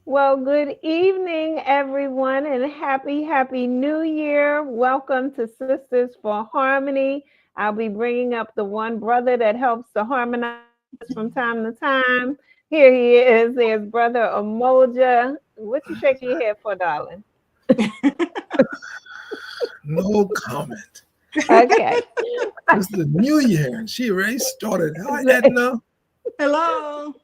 Well, good evening, everyone, and happy New Year. Welcome to Sisters for Harmony. I'll be bringing up the one brother that helps to harmonize us from time to time. Here he is. There's Brother Umoja. What you shaking your head for, darling? No comment. Okay. It's the new year and she already started. Hi, Edna. Hello.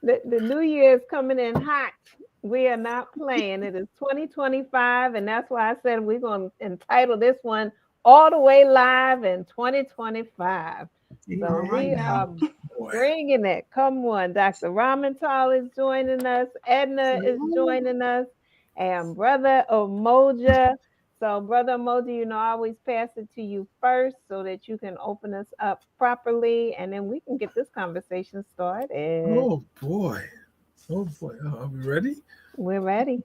The new year is coming in hot. We are not playing. It is 2025, and that's why I said we're going to entitle this one All the Way Live in 2025. So All right we now. are Boy, bringing it. Come on. Dr. Ramontal is joining us. Edna is joining us. And Brother Umoja. So, Brother Umoja, I always pass it to you first so that you can open us up properly, and then we can get this conversation started. oh boy. Oh boy. Are we ready? We're ready.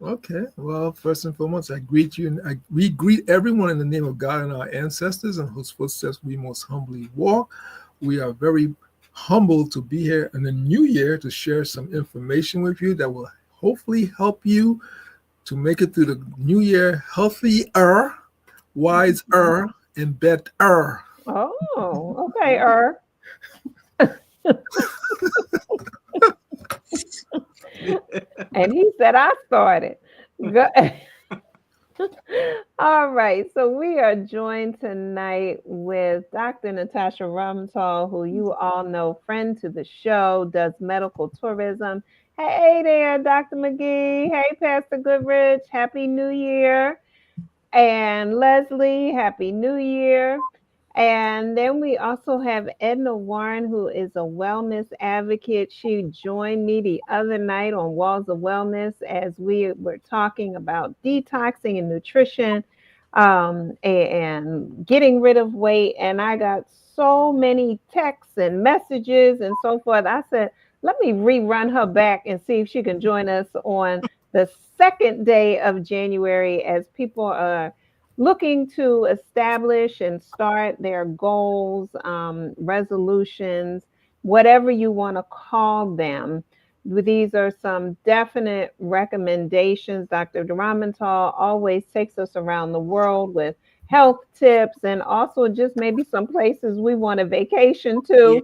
Okay. Well, first and foremost, I greet you and we greet everyone in the name of God and our ancestors in whose footsteps we most humbly walk. We are very humbled to be here in the new year to share some information with you that will hopefully help you to make it through the new year healthier, wiser, and better. Oh, okay, And he said I started. Go- All right, so we are joined tonight with Dr. Natasha Ramontal, who you all know, friend to the show, does medical tourism. Hey there, Dr. McGee. Hey, Pastor Goodrich. Happy New Year. And Leslie, Happy New Year. And then we also have Edna Warren, who is a wellness advocate. She joined me the other night on Walls of Wellness as we were talking about detoxing and nutrition, and getting rid of weight. And I got so many texts and messages and so forth. I said, let me rerun her back and see if she can join us on the second day of January as people are looking to establish and start their goals, resolutions, whatever you want to call them. These are some definite recommendations. Dr. Ramontal always takes us around the world with health tips and also just maybe some places we want a vacation Yeah. to.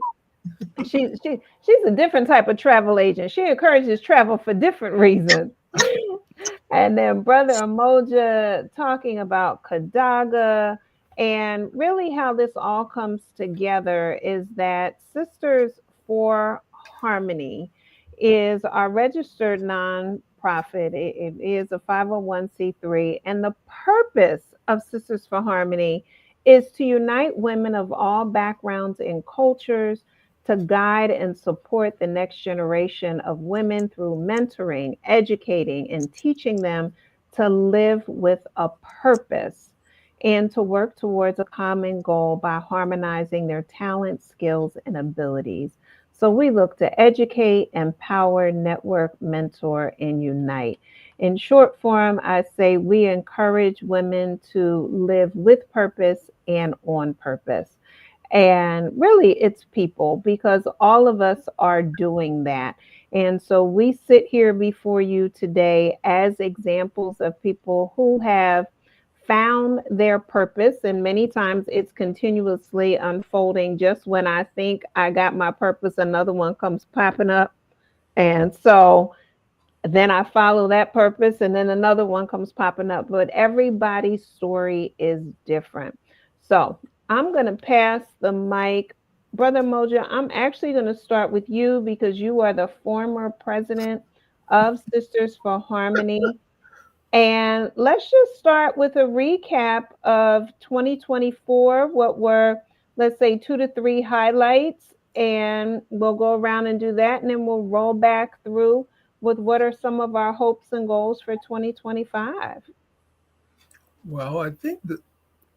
She's a different type of travel agent. She encourages travel for different reasons. And then Brother Umoja talking about Kadaga, and really how this all comes together is that Sisters for Harmony is our registered nonprofit. It is a 501c3, and the purpose of Sisters for Harmony is to unite women of all backgrounds and cultures to guide and support the next generation of women through mentoring, educating, and teaching them to live with a purpose and to work towards a common goal by harmonizing their talents, skills, and abilities. So we look to educate, empower, network, mentor, and unite. In short form, I say we encourage women to live with purpose and on purpose. And really, it's people because all of us are doing that. And so we sit here before you today as examples of people who have found their purpose. And many times it's continuously unfolding. Just when I think I got my purpose, another one comes popping up. And so then I follow that purpose, and then another one comes popping up. But everybody's story is different. So I'm going to pass the mic. Brother Moja, I'm actually going to start with you because you are the former president of Sisters for Harmony. And let's just start with a recap of 2024. What were, let's say, 2 to 3 highlights? And we'll go around and do that. And then we'll roll back through with what are some of our hopes and goals for 2025. Well, I think that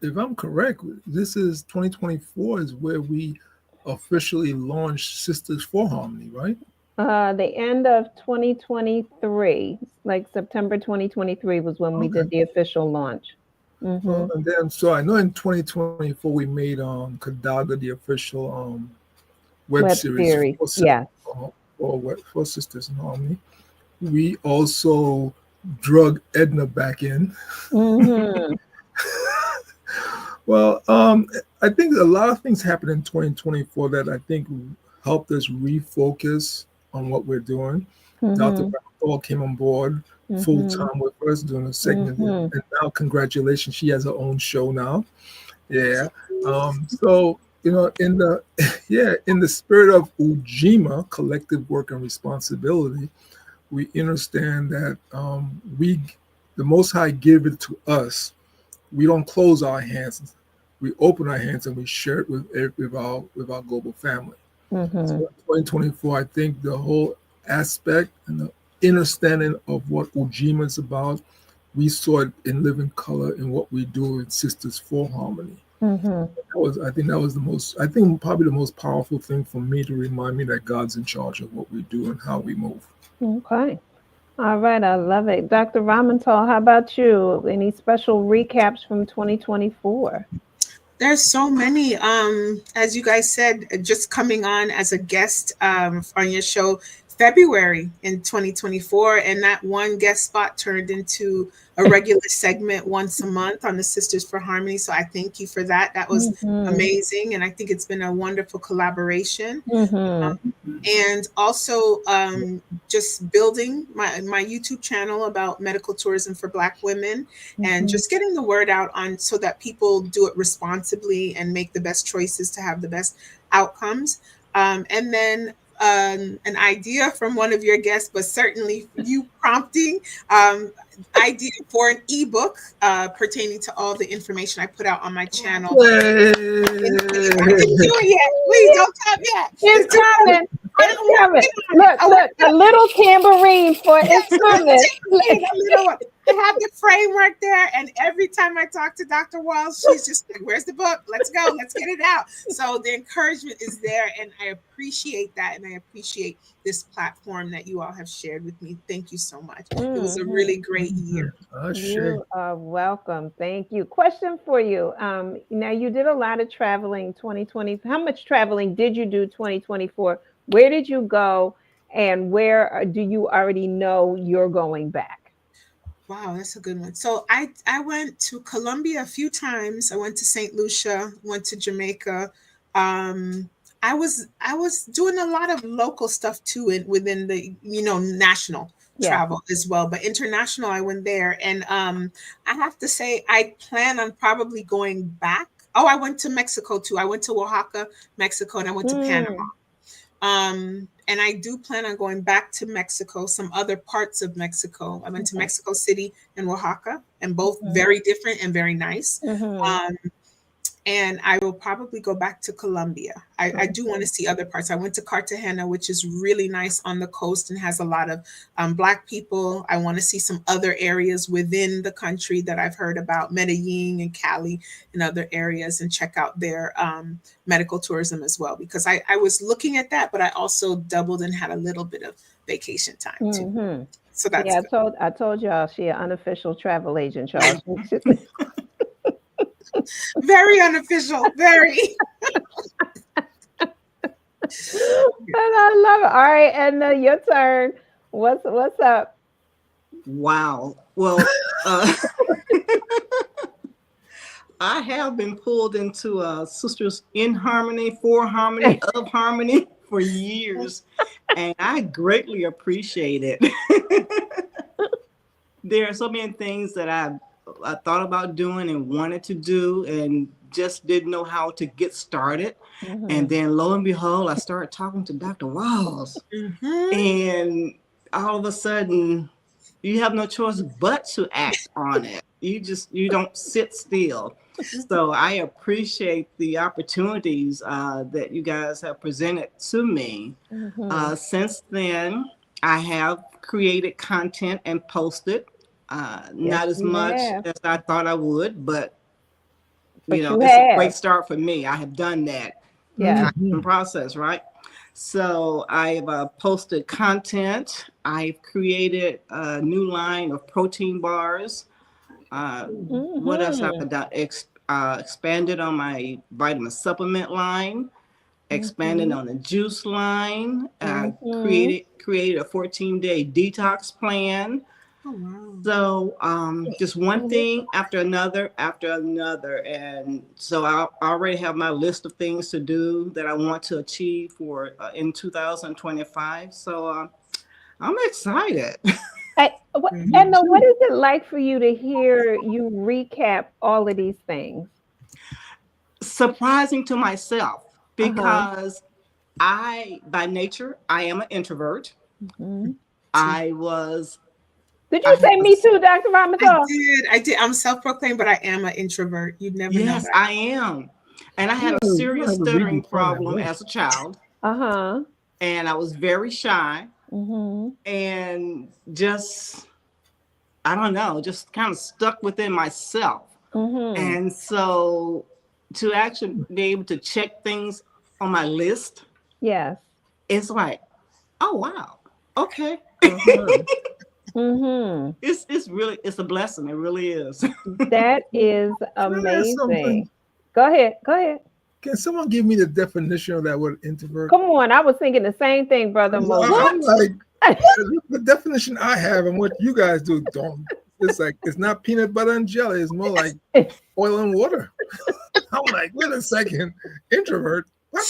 if I'm correct, this is 2024 is where we officially launched Sisters for Harmony, right? The end of 2023, like September 2023 was when we Okay. did the official launch. Well, Hmm. and then so I know in 2024 we made Kadaga the official web Web series series, for yes. for Sisters in Harmony. We also drug Edna back in. Mm-hmm. Well, I think a lot of things happened in 2024 that I think helped us refocus on what we're doing. Dr. Mm-hmm. Ramontal came on board full Mm-hmm. time with us doing a segment, Mm-hmm. and now congratulations, she has her own show now. Yeah. So in the yeah, in the spirit of Ujima, collective work and responsibility, we understand that the Most High, give it to us. We don't close our hands. We open our hands and we share it with our global family. Mm-hmm. So in 2024, I think the whole aspect and the understanding of what Ujima is about, we saw it in living color in what we do in Sisters for Harmony. Mm-hmm. I think that was I think probably the most powerful thing for me to remind me that God's in charge of what we do and how we move. Okay. All right. I love it. Dr. Ramontal, how about you? Any special recaps from 2024? There's so many. As you guys said, just coming on as a guest on your show February in 2024, and that one guest spot turned into a regular segment once a month on the Sisters for Harmony. So I thank you for that. That was Mm-hmm. amazing, and I think it's been a wonderful collaboration. Mm-hmm. And also just building my YouTube channel about medical tourism for Black women, and Mm-hmm. just getting the word out on so that people do it responsibly and make the best choices to have the best outcomes. And then an idea from one of your guests, but certainly you prompting idea for an ebook pertaining to all the information I put out on my channel. I didn't do it yet. Please don't come yet. It's coming. It's coming. Look, a little tambourine for it's coming. I have the framework there, and every time I talk to Dr. Walls, she's just like, "Where's the book? Let's go. Let's get it out." So the encouragement is there, and I appreciate that, and I appreciate this platform that you all have shared with me. Thank you so much. It was a really great year. You are welcome. Thank you. Question for you. Now you did a lot of traveling 2020. How much traveling did you do 2024? Where did you go? And where do you already know you're going back? Wow, that's a good one. So I went to Colombia a few times. I went to St. Lucia, went to Jamaica. Um, I was doing a lot of local stuff too, within the national Yeah. travel as well, but international I went there, and I have to say I plan on probably going back. Oh, I went to Mexico too. I went to Oaxaca, Mexico, and I went to Panama. Mm, And I do plan on going back to Mexico, some other parts of Mexico. I went to okay. Mexico City and Oaxaca, and both very different and very nice. Mm-hmm. Um, and I will probably go back to Colombia. I do want to see other parts. I went to Cartagena, which is really nice on the coast and has a lot of Black people. I want to see some other areas within the country that I've heard about, Medellin and Cali and other areas, and check out their medical tourism as well, because I was looking at that, but I also doubled and had a little bit of vacation time too. Mm-hmm. So See, that's good. I told y'all she an unofficial travel agent, y'all. Very unofficial, very. And I love it. All right, and your turn. What's up? Wow. Well, uh, I have been pulled into Sisters in Harmony, for Harmony, of Harmony for years, and I greatly appreciate it. There are so many things that I thought about doing and wanted to do and just didn't know how to get started. Mm-hmm. And then lo and behold, I started talking to Dr. Walls. Mhm. And all of a sudden, you have no choice but to act on it. You don't sit still. So I appreciate the opportunities that you guys have presented to me. Mm-hmm. Since then, I have created content and posted. Yes, Not as you much have. as I thought I would, but But you it's a great have. start for me. I have done that Yeah. in process, right? So I've posted content. I've created a new line of protein bars. What else have Mm-hmm. I done? Expanded on my vitamin supplement line. expanded on the juice line, Mhm. created a 14-day detox plan. Oh, wow. So just one thing after another, and so I already have my list of things to do that I want to achieve for in 2025. So I'm excited. Edna, too. what is it like for you to hear you recap all of these things? Surprising to myself Uh-huh. because by nature, I am an introvert. Mhm. I was, Did I you had say a, me too, Dr. I Ramadan? did. I did. I'm self-proclaimed, but I am an introvert. You'd never know yes, that. I am. And I had a You don't serious have to read stuttering your phone that problem way. as a child. Uh-huh. And I was very shy Mhm. and just, I don't know, just kind of stuck within myself. Mhm. And so to actually be able to check things on my list, Yes. it's like, oh wow, okay. Uh-huh. Mhm. It's a blessing. It really is. That is Can I ask something? amazing. Go ahead. Go ahead. Can someone give me the definition of that word introvert? Come on. I was thinking the same thing, Brother 'Cause Moja. I'm like, the definition I have and what you guys do don't. It's like it's not peanut butter and jelly. It's more like oil and water. I'm like, wait a second, introvert. What?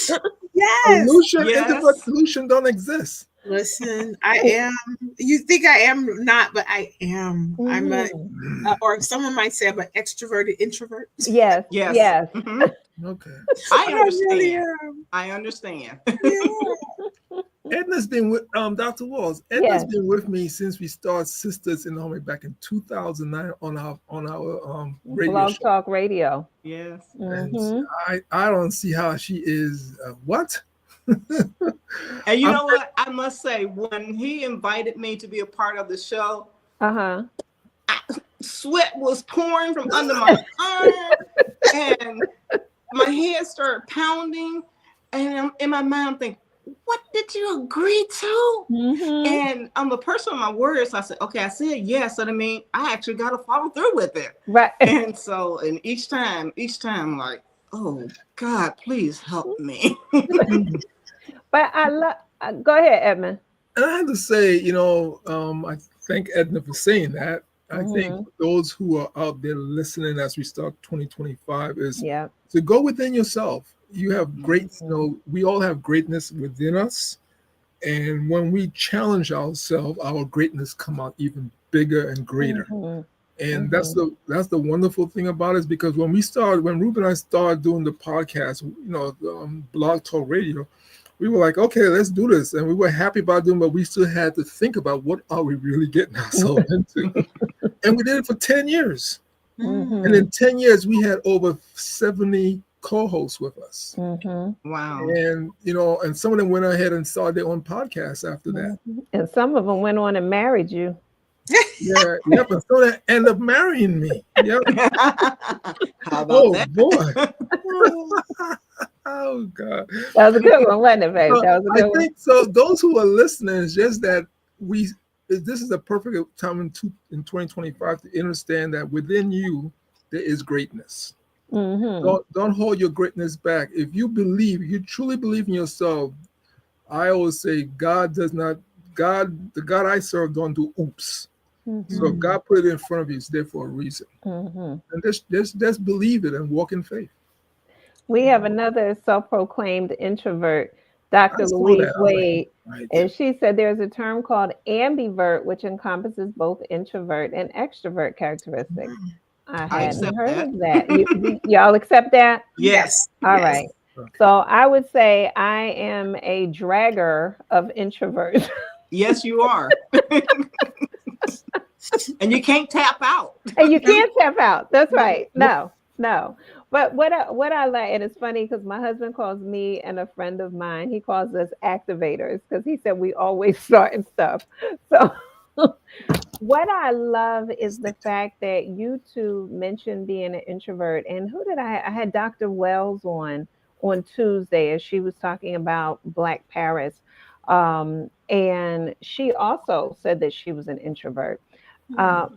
Yes. Solution, introvert Yes. solution don't exist. Listen, I am. You think I am not, but I am. I'm a, Mhm. or someone might say I'm an extroverted introvert. Yes. Yes. Yes. Okay. I But I really understand. am. I understand. Yeah. Edna's been with Dr. Walls. Edna's Yes. been with me since we started Sisters in the Army back in 2009 on our radio Blog show. Talk Radio. Yes. And Mhm. I don't see how she is what? And you I'm know what? I must say, when he invited me to be a part of the show, Uh-huh. sweat was pouring from under my arm, and my head started pounding. And I'm, in my mind, I'm thinking, what did you agree to? Mhm. And I'm a person of my words. So I said, okay, I said yes. So I mean, I actually got to follow through with it. Right. And so, and each time, like, oh God, please help me. But I love. Go ahead, Edmund. And I have to say, I thank Edna for saying that. I think Mhm. for those who are out there listening as we start 2025 is Yeah. to go within yourself. You have great, Mhm. we all have greatness within us. And when we challenge ourselves, our greatness come out even bigger and greater. Mhm. And that's Mhm. the wonderful thing about it is because when Ruben and I started doing the podcast, Blog Talk Radio, we were like, okay, let's do this, and we were happy about doing, but we still had to think about what are we really getting ourselves into, and we did it for 10 years, and Mhm. in 10 years we had over 70 co-hosts with us, Mhm. Wow. and and some of them went ahead and started their own podcasts after that. Mhm. And some of them went on and married you. Yeah, yep, and so they end up marrying me. Yep. How about Oh that? boy. Oh God. That was a good one, wasn't it, babe? So That was a I good one. think so. Those who are listening, it's just that this is a perfect time in 2025 to understand that within you there is greatness. Mhm. Don't hold your greatness back. If you truly believe in yourself, I always say the God I serve don't do oops. So if Mhm. God put it in front of you, it's there for a reason. Mhm. And just believe it and walk in faith. We have another self-proclaimed introvert, I Dr. saw Louise that. I'm like, Wade, right. and she said there's a term called ambivert, which encompasses both introvert and extrovert characteristics. I I hadn't accept heard that. of that. Y'all accept that? Yes. All Yes. right. Okay. So I would say I am a dragger of introverts. Yes, you are. And you can't tap out. And you can't tap out. That's right. No, no. But what I like, and it's funny because my husband calls me and a friend of mine, he calls us activators because he said we always starting stuff. So what I love is the fact that you two mentioned being an introvert. And who did I had Dr. Wells on Tuesday as she was talking about Black Paris. And she also said that she was an introvert. Uh, Hmm.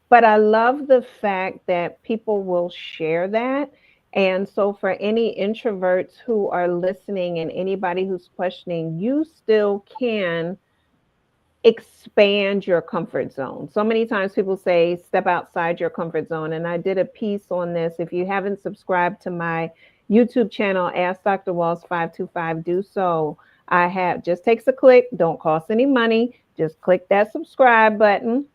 but I love the fact that people will share that. And so, for any introverts who are listening and anybody who's questioning, you still can expand your comfort zone. So many times people say, step outside your comfort zone. And I did a piece on this. If you haven't subscribed to my YouTube channel, Ask Dr. Walls 525, do so. I have just takes a click, don't cost any money. Just click that subscribe button.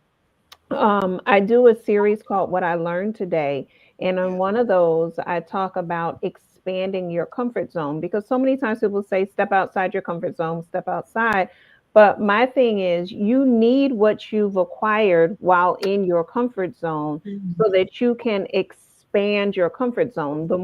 I do a series called What I Learned Today. And on one of those, I talk about expanding your comfort zone because so many times people say, step outside your comfort zone, step outside. But my thing is, you need what you've acquired while in your comfort zone Mhm. so that you can expand your comfort zone. The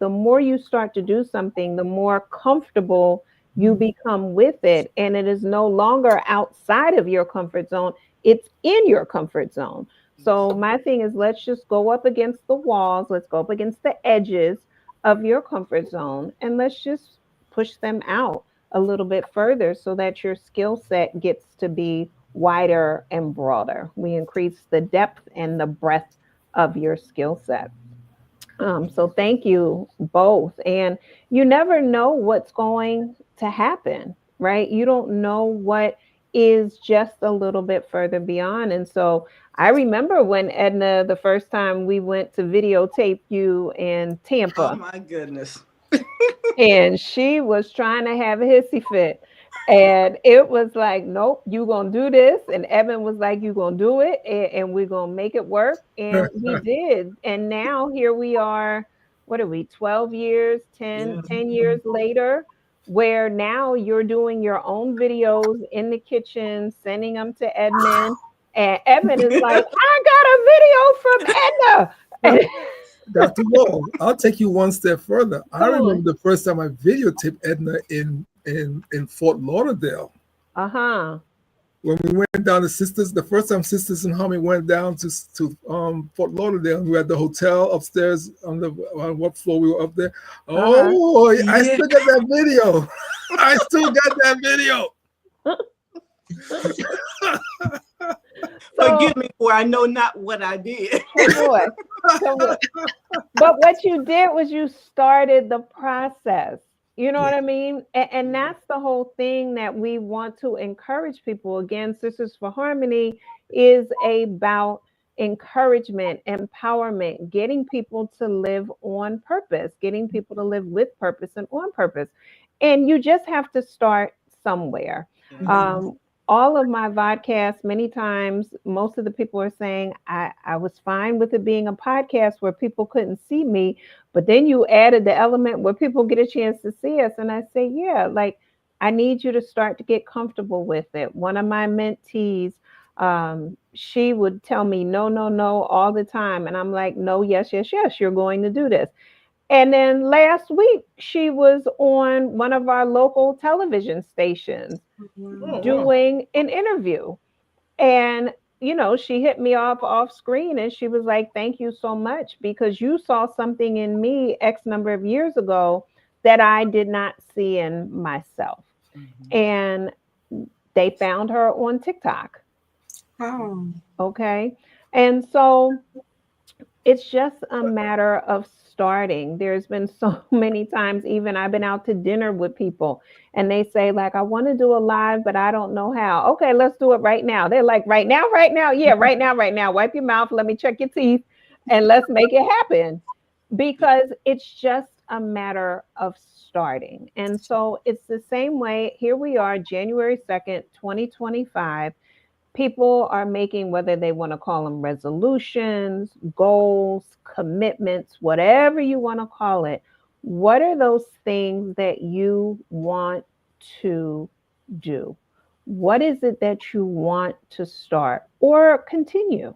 more you start to do something, the more comfortable you become with it. And it is no longer outside of your comfort zone, it's in your comfort zone. So my thing is, let's just go up against the walls, let's go up against the edges of your comfort zone, and let's just push them out a little bit further so that your skill set gets to be wider and broader. We increase the depth and the breadth of your skill set. So thank you both. And you never know what's going to happen, right? You don't know what is just a little bit further beyond. And so I remember when Edna, the first time we went to videotape you in Oh Tampa, my goodness. and she was trying to have a hissy fit. And it was like, nope, you gonna do this. And Evan was like, you gonna do it, and we're gonna make it work. And we did. And now here we are, what are we, 12 years, Yeah. 10 years later, where now you're doing your own videos in the kitchen, sending them to Edmund. And Evan is like, I got a video from Edna. Dr. Wall, I'll take you one step further. I Come on. remember the first time I videotaped Edna in Fort Lauderdale. Uh-huh. When we went down to Sisters, the first time Sisters and Homie went down to Fort Lauderdale, we were at the hotel upstairs on what floor we were up there. Uh-huh. Oh, I Yeah. still got that video. I still got that video. So, Forgive me for I know not what I did. come on, come on. But what you did was you started the process. You know what I mean? And that's the whole thing that we want to encourage people. Again, Sisters for Harmony is about encouragement, empowerment, getting people to live on purpose, getting people to live with purpose and on purpose. And you just have to start somewhere. Yes. Um, all of my vodcasts, many times, most of the people are saying, I was fine with it being a podcast where people couldn't see me, but then you added the element where people get a chance to see us. And I say, yeah, like, I need you to start to get comfortable with it. One of my mentees, she would tell me, no, no, no, all the time. And I'm like, no, yes, yes, yes, you're going to do this. And then last week, she was on one of our local television stations Oh, Wow. wow. doing an interview. And, she hit me off screen and she was like, thank you so much because you saw something in me X number of years ago that I did not see in myself. Mhm. And they found her on TikTok. Wow. Okay. And so it's just a matter of starting. There's been so many times, even I've been out to dinner with people and they say, like, I want to do a live, but I don't know how. Okay, let's do it right now. They're like, right now, right now. Yeah, right now, right now. Wipe your mouth. Let me check your teeth and let's make it happen because it's just a matter of starting. And so it's the same way. Here we are, January 2nd, 2025. People are making, whether they want to call them resolutions, goals, commitments, whatever you want to call it. What are those things that you want to do? What is it that you want to start or continue?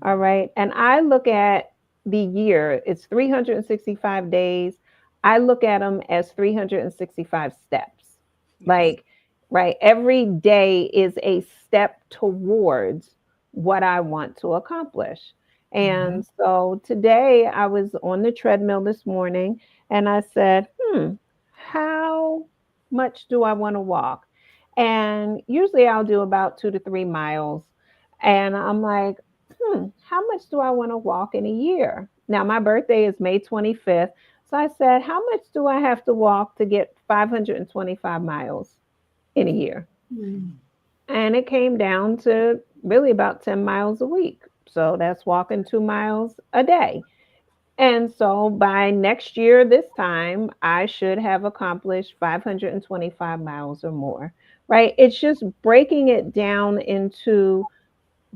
All right. And I look at the year, it's 365 days. I look at them as 365 steps. Yes. Like, right, every day is a step towards what I want to accomplish. Mhm. And so today I was on the treadmill this morning and I said, how much do I want to walk? And usually I'll do about 2 to 3 miles. And I'm like, how much do I want to walk in a year? Now, my birthday is May 25th. So I said, how much do I have to walk to get 525 miles in a year? Mm. And it came down to really about 10 miles a week. So that's walking 2 miles a day. And so by next year, this time, I should have accomplished 525 miles or more, right? It's just breaking it down into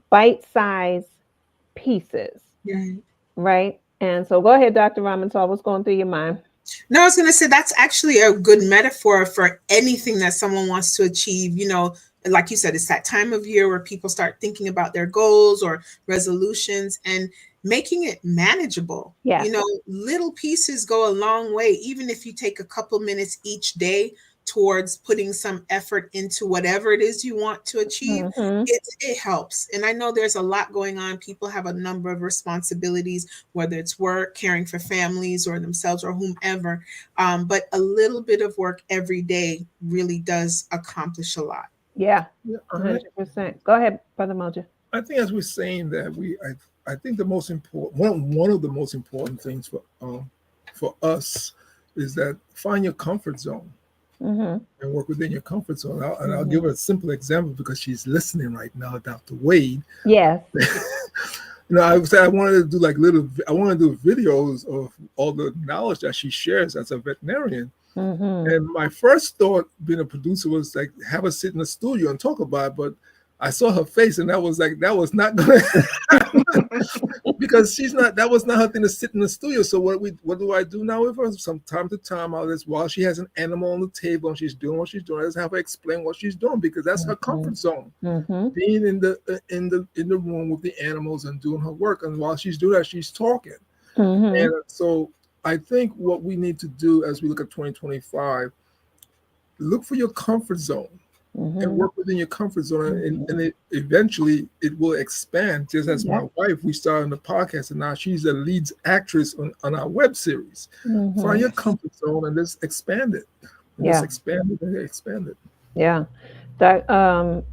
bite sized pieces, Yeah. right? And so go ahead, Dr. Ramontal, what's going through your mind? No, I was going to say that's actually a good metaphor for anything that someone wants to achieve. Like you said, it's that time of year where people start thinking about their goals or resolutions and making it manageable. Yeah. Little pieces go a long way, even if you take a couple minutes each day towards putting some effort into whatever it is you want to achieve. Mm-hmm. It helps. And I know there's a lot going on. People have a number of responsibilities, whether it's work, caring for families or themselves or whomever. But a little bit of work every day really does accomplish a lot. Yeah, Yeah, 100%. Go ahead, Brother Moja. I think as we're saying that I think the most important one of the most important things for us is that find your comfort zone Mm-hmm. and work within your comfort zone. I'll give her a simple example because she's listening right now, Dr. Wade. Yes. I said I wanted to do videos of all the knowledge that she shares as a veterinarian. Mm-hmm. And my first thought being a producer was like have her sit in the studio and talk about it, but I saw her face and that was not gonna because that was not her thing to sit in the studio. So what do I do now with her? From time to time, while she has an animal on the table and she's doing what she's doing, I just have her explain what she's doing because that's her comfort zone. Mm-hmm. Being in the room with the animals and doing her work. And while she's doing that, she's talking. Mm-hmm. And so I think what we need to do as we look at 2025, look for your comfort zone. Mm-hmm. And work within your comfort zone, and eventually it will expand. Just as my wife, we started on the podcast, and now she's a lead actress on our web series. Mm-hmm. Find your comfort zone and let's expand it. Let's expand it and expand it. Yeah. Dr.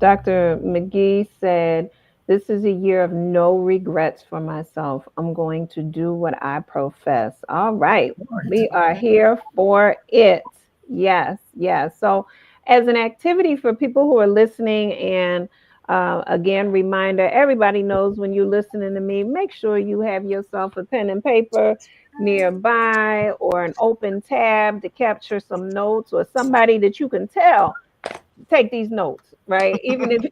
McGee said, "This is a year of no regrets for myself. I'm going to do what I profess." All right. We are here for it. Yes. Yes. So as an activity for people who are listening, and again, reminder, everybody knows when you're listening to me, make sure you have yourself a pen and paper nearby or an open tab to capture some notes or somebody that you can tell, take these notes, right? Even if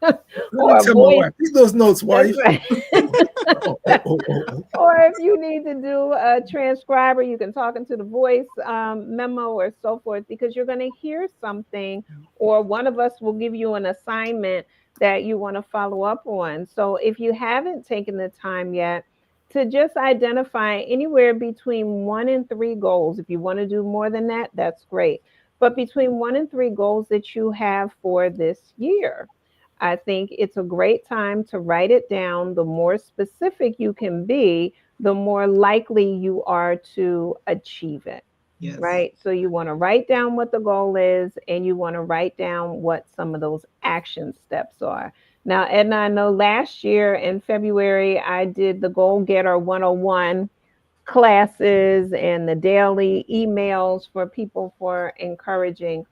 or tell my wife, read those notes, wife. Right. Or if you need to do a transcriber, you can talk into the voice memo or so forth, because you're going to hear something, or one of us will give you an assignment that you want to follow up on. So if you haven't taken the time yet to just identify anywhere between 1 and 3 goals, if you want to do more than that, that's great. But between 1 and 3 goals that you have for this year, I think it's a great time to write it down. The more specific you can be, the more likely you are to achieve it. Yes. Right? So you want to write down what the goal is, and you want to write down what some of those action steps are. Now, Edna, I know last year in February, I did the Goal Getter 101 classes and the daily emails for people for encouraging.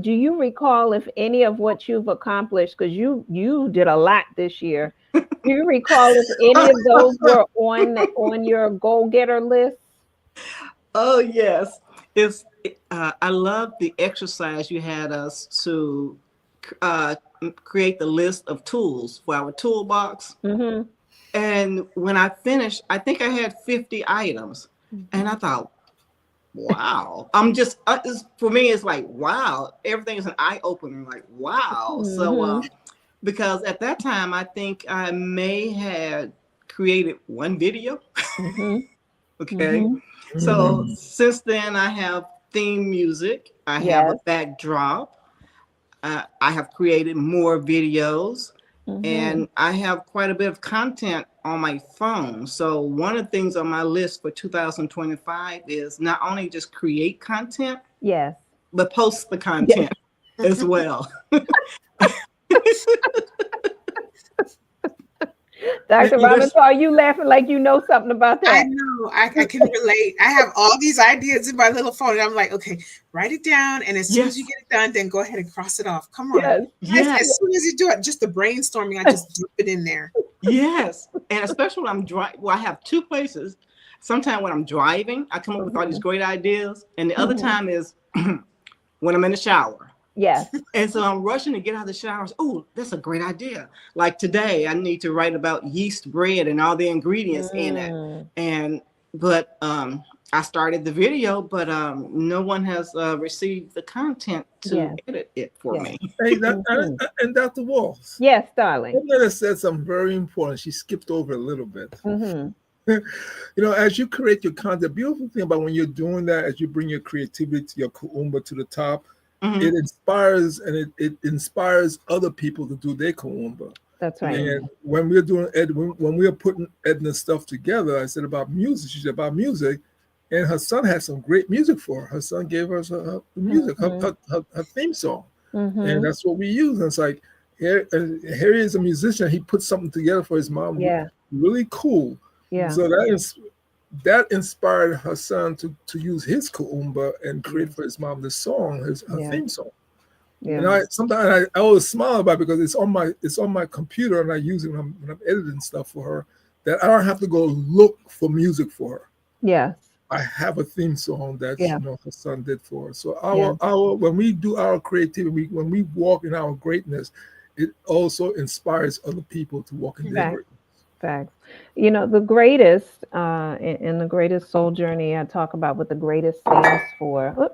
Do you recall if any of what you've accomplished, because you did a lot this year, do you recall if any of those were on your goal getter list? Oh yes, I love the exercise you had us to create the list of tools for our toolbox. Mm-hmm. And when I finished, I think I had 50 items, and I thought, wow, I'm just for me it's like, wow, everything is an eye opener, like wow. Mm-hmm. So because at that time I think I may have created 1 video. Mm-hmm. Okay. Mm-hmm. So since then I have theme music, I have a backdrop, I have created more videos. Mm-hmm. And I have quite a bit of content on my phone. So one of the things on my list for 2025 is not only just create content, yes, but post the content as well. Dr. Dr. Ramontal, you laughing like you know something about I that. know. I can relate. I have all these ideas in my little phone, and I'm like, okay, write it down, and as soon as you get it done, then go ahead and cross it off. Come on. Yes. As soon as you do it, just the brainstorming, I just drop it in there. Yes. And especially when I'm driving, well, I have two places. Sometimes when I'm driving, I come up with all these great ideas. And the other time is when I'm in the shower. Yes. And so I'm rushing to get out of the shower. Oh, that's a great idea. Like today, I need to write about yeast bread and all the ingredients in it. But I started the video, but no one has received the content to edit it for me. Hey, and Dr. Walls. Yes, darling. Edna said something very important. She skipped over a little bit. You know, as you create your content, the beautiful thing about when you're doing that, as you bring your creativity, your kuumba to the top, it inspires, and it inspires other people to do their kuumba. That's right. And when we're doing when we were putting Edna's stuff together, I said about music. She said about music, and her son had some great music for her. Her son gave her her music, her theme song, and that's what we use. And it's like here is a musician. He put something together for his mom. Yeah, really cool. Yeah. So that inspired her son to use his kuumba and create for his mom this song, her theme song. Yeah. And sometimes I always smile about it because it's on my computer, and I use it when I'm editing stuff for her, that I don't have to go look for music for her. Yes. I have a theme song that her son did for her. So our when we do our creativity, when we walk in our greatness, it also inspires other people to walk in their greatness. Facts. You know, the greatest in the greatest soul journey, I talk about what the greatest stands for.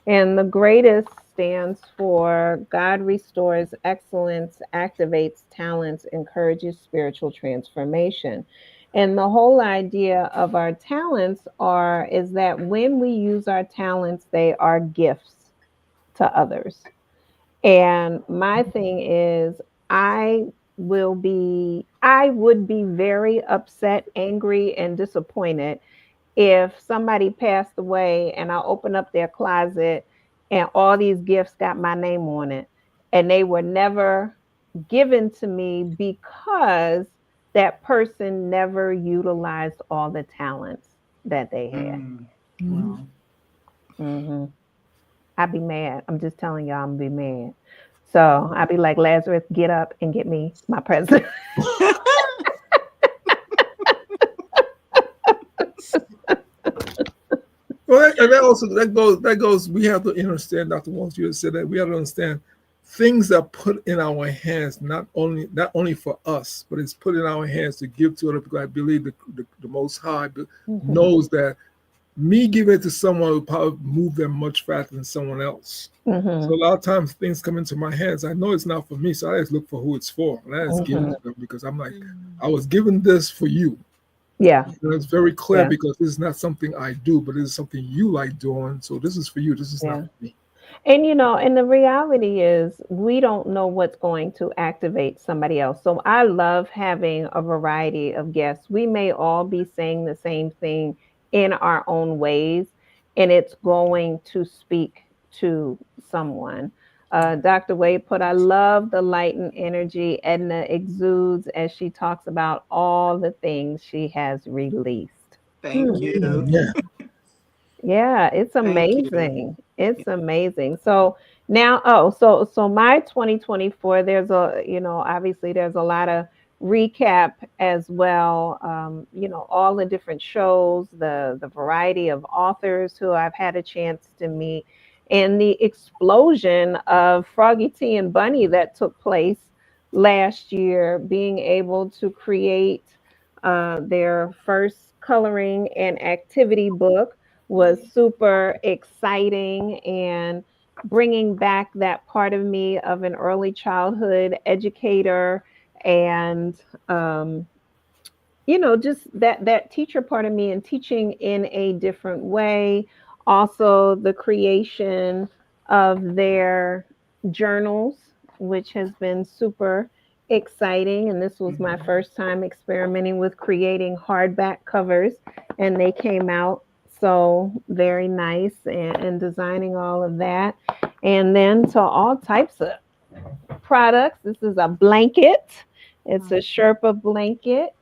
And the greatest stands for God restores excellence, activates talents, encourages spiritual transformation. And the whole idea of our talents is that when we use our talents, they are gifts to others. And my thing is, I would be very upset, angry, and disappointed if somebody passed away and I open up their closet and all these gifts got my name on it, and they were never given to me because that person never utilized all the talents that they had. I'd be mad. I'm just telling y'all, I'm gonna be mad. So I'd be like, Lazarus, get up and get me my present. Well, that goes. We have to understand, Dr. Walsh, you said that we have to understand things that are put in our hands, not only for us, but it's put in our hands to give to other people. I believe the Most High knows that me giving it to someone will probably move them much faster than someone else. So a lot of times things come into my hands. I know it's not for me, so I just look for who it's for. And I just give it to them because I'm like, I was given this for you. Yeah. And it's very clear because this is not something I do, but this is something you like doing. So this is for you. This is not for me. And, you know, and the reality is we don't know what's going to activate somebody else. So I love having a variety of guests. We may all be saying the same thing in our own ways, and it's going to speak to someone. Dr. Wade put, I love the light and energy Edna exudes as she talks about all the things she has released. Thank you. Yeah, it's amazing. It's amazing. So now, so my 2024, there's obviously there's a lot of recap as well. All the different shows, the variety of authors who I've had a chance to meet, and the explosion of Froggy T and Bunny that took place last year, being able to create their first coloring and activity book was super exciting, and bringing back that part of me of an early childhood educator, and just that teacher part of me, and teaching in a different way. Also, the creation of their journals, which has been super exciting. And this was my first time experimenting with creating hardback covers, and they came out so very nice, and designing all of that. And then to all types of products. This is a blanket. It's a Sherpa blanket.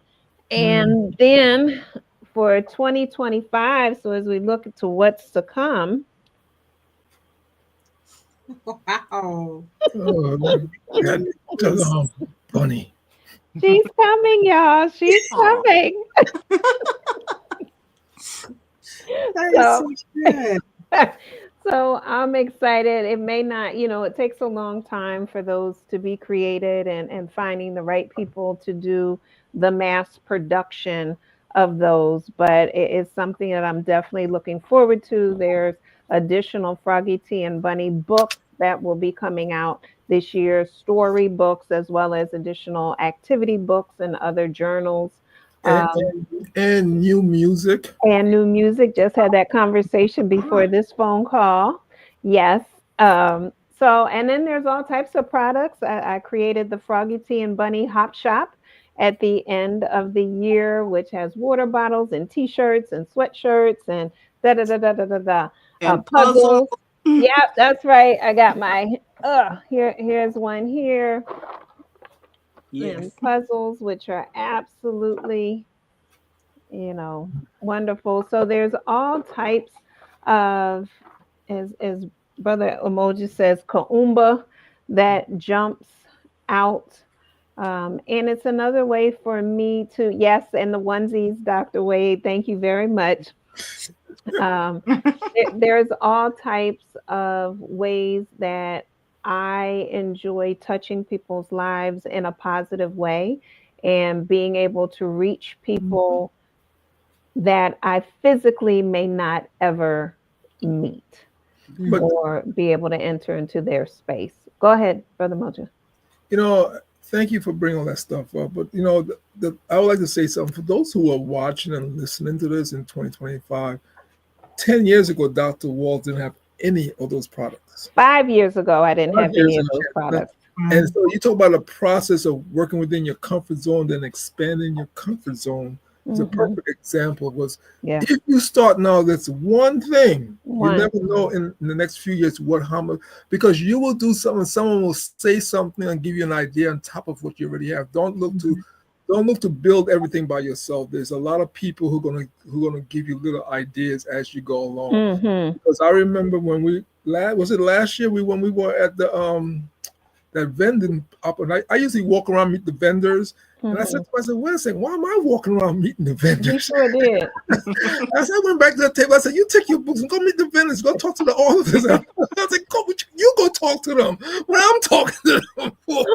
And then for 2025, so as we look to what's to come, Wow. Oh, that bunny. she's coming, y'all. She's Aw. coming. That is So, so good. so I'm excited. It may not, it takes a long time for those to be created and finding the right people to do the mass production of those, but it is something that I'm definitely looking forward to. There's additional Froggy Tea and Bunny books that will be coming out this year, story books, as well as additional activity books and other journals. And, Um, and new music. and new music. Just had that conversation before this phone call. Yes. So, and then there's all types of products. I created the Froggy Tea and Bunny Hop Shop at the end of the year, which has water bottles and T-shirts and sweatshirts and da da da da da da da. And puzzle. Puzzles. Yeah, that's right. I got my here's one here. And Yes. puzzles, which are absolutely wonderful. So there's all types of, as Brother Umoja says, kaumba that jumps out. And it's another way for me to, yes, and the onesies, Dr. Wade, thank you very much. There's all types of ways that I enjoy touching people's lives in a positive way and being able to reach people that I physically may not ever meet But or be able to enter into their space. Go ahead, Brother Moja. thank you for bringing all that stuff up. But I would like to say something for those who are watching and listening to this in 2025. 10 years ago, Dr. Walt didn't have any of those products. 5 years ago, I didn't have 5 years any of ago, those products. and so you talk about a process of working within your comfort zone, then expanding your comfort zone. It's a perfect example. Was Yeah. if you start now, that's one thing. One. You never know in the next few years how much, because you will do something, someone will say something and give you an idea on top of what you already have. Don't look to build everything by yourself. There's a lot of people who are gonna give you little ideas as you go along. Mm-hmm. Because I remember when was it last year when we were at the that vending up, and I usually walk around meet the vendors. And I said to myself, wait a second, why am I walking around meeting the You vendors? sure did. As I went back to the table, I said, you take your books and go meet the vendors, go talk to the authors. I said, you go talk to them. What I'm talking to them for.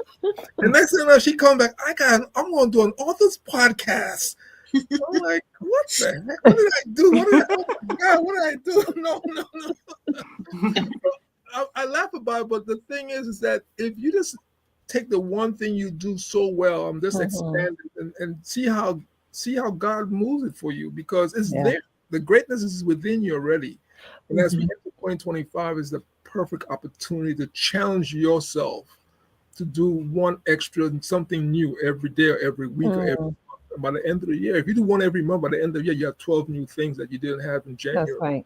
The next thing I know, she come back, I'm going to do an author's podcast. I'm like, what the heck? What did I do? Oh my God, what did I do? No. I laugh about it, but the thing is that if you just take the one thing you do so well and just expand it and see how God moves it for you, because it's there. The greatness is within you already. And as we enter 2025 is the perfect opportunity to challenge yourself to do one extra something new every day or every week or every month. And by the end of the year, if you do one every month, by the end of the year, you have 12 new things that you didn't have in January. That's right.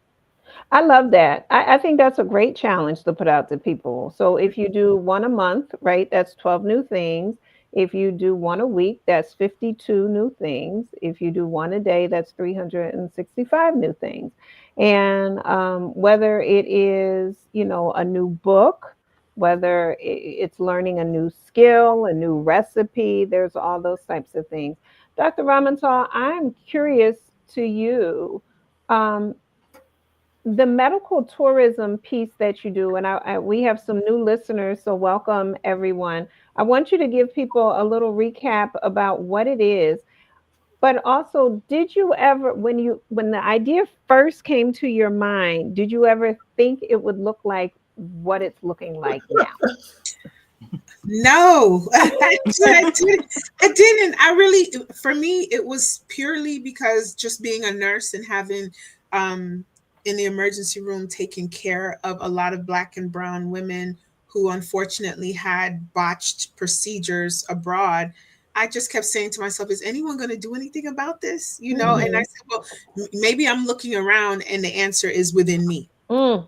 I love that. I think that's a great challenge to put out to people. So if you do one a month, right, that's 12 new things. If you do one a week, that's 52 new things. If you do one a day, that's 365 new things. And whether it is, a new book, whether it's learning a new skill, a new recipe, there's all those types of things. Dr. Ramontal, I'm curious to you. The medical tourism piece that you do, and we have some new listeners, so welcome everyone. I want you to give people a little recap about what it is, but also, did you ever, when the idea first came to your mind, did you ever think it would look like what it's looking like now? No, I didn't. I really, for me, it was purely because just being a nurse and having in the emergency room taking care of a lot of Black and brown women who unfortunately had botched procedures abroad. I just kept saying to myself, is anyone going to do anything about this? And I said, well, maybe I'm looking around and the answer is within me. And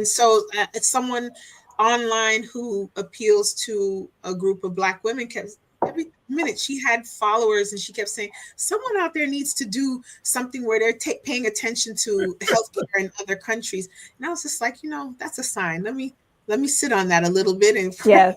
so it's someone online who appeals to a group of Black women kept minute she had followers, and she kept saying someone out there needs to do something where they're paying attention to healthcare in other countries. And I was just like, that's a sign. Let me sit on that a little bit and Yes.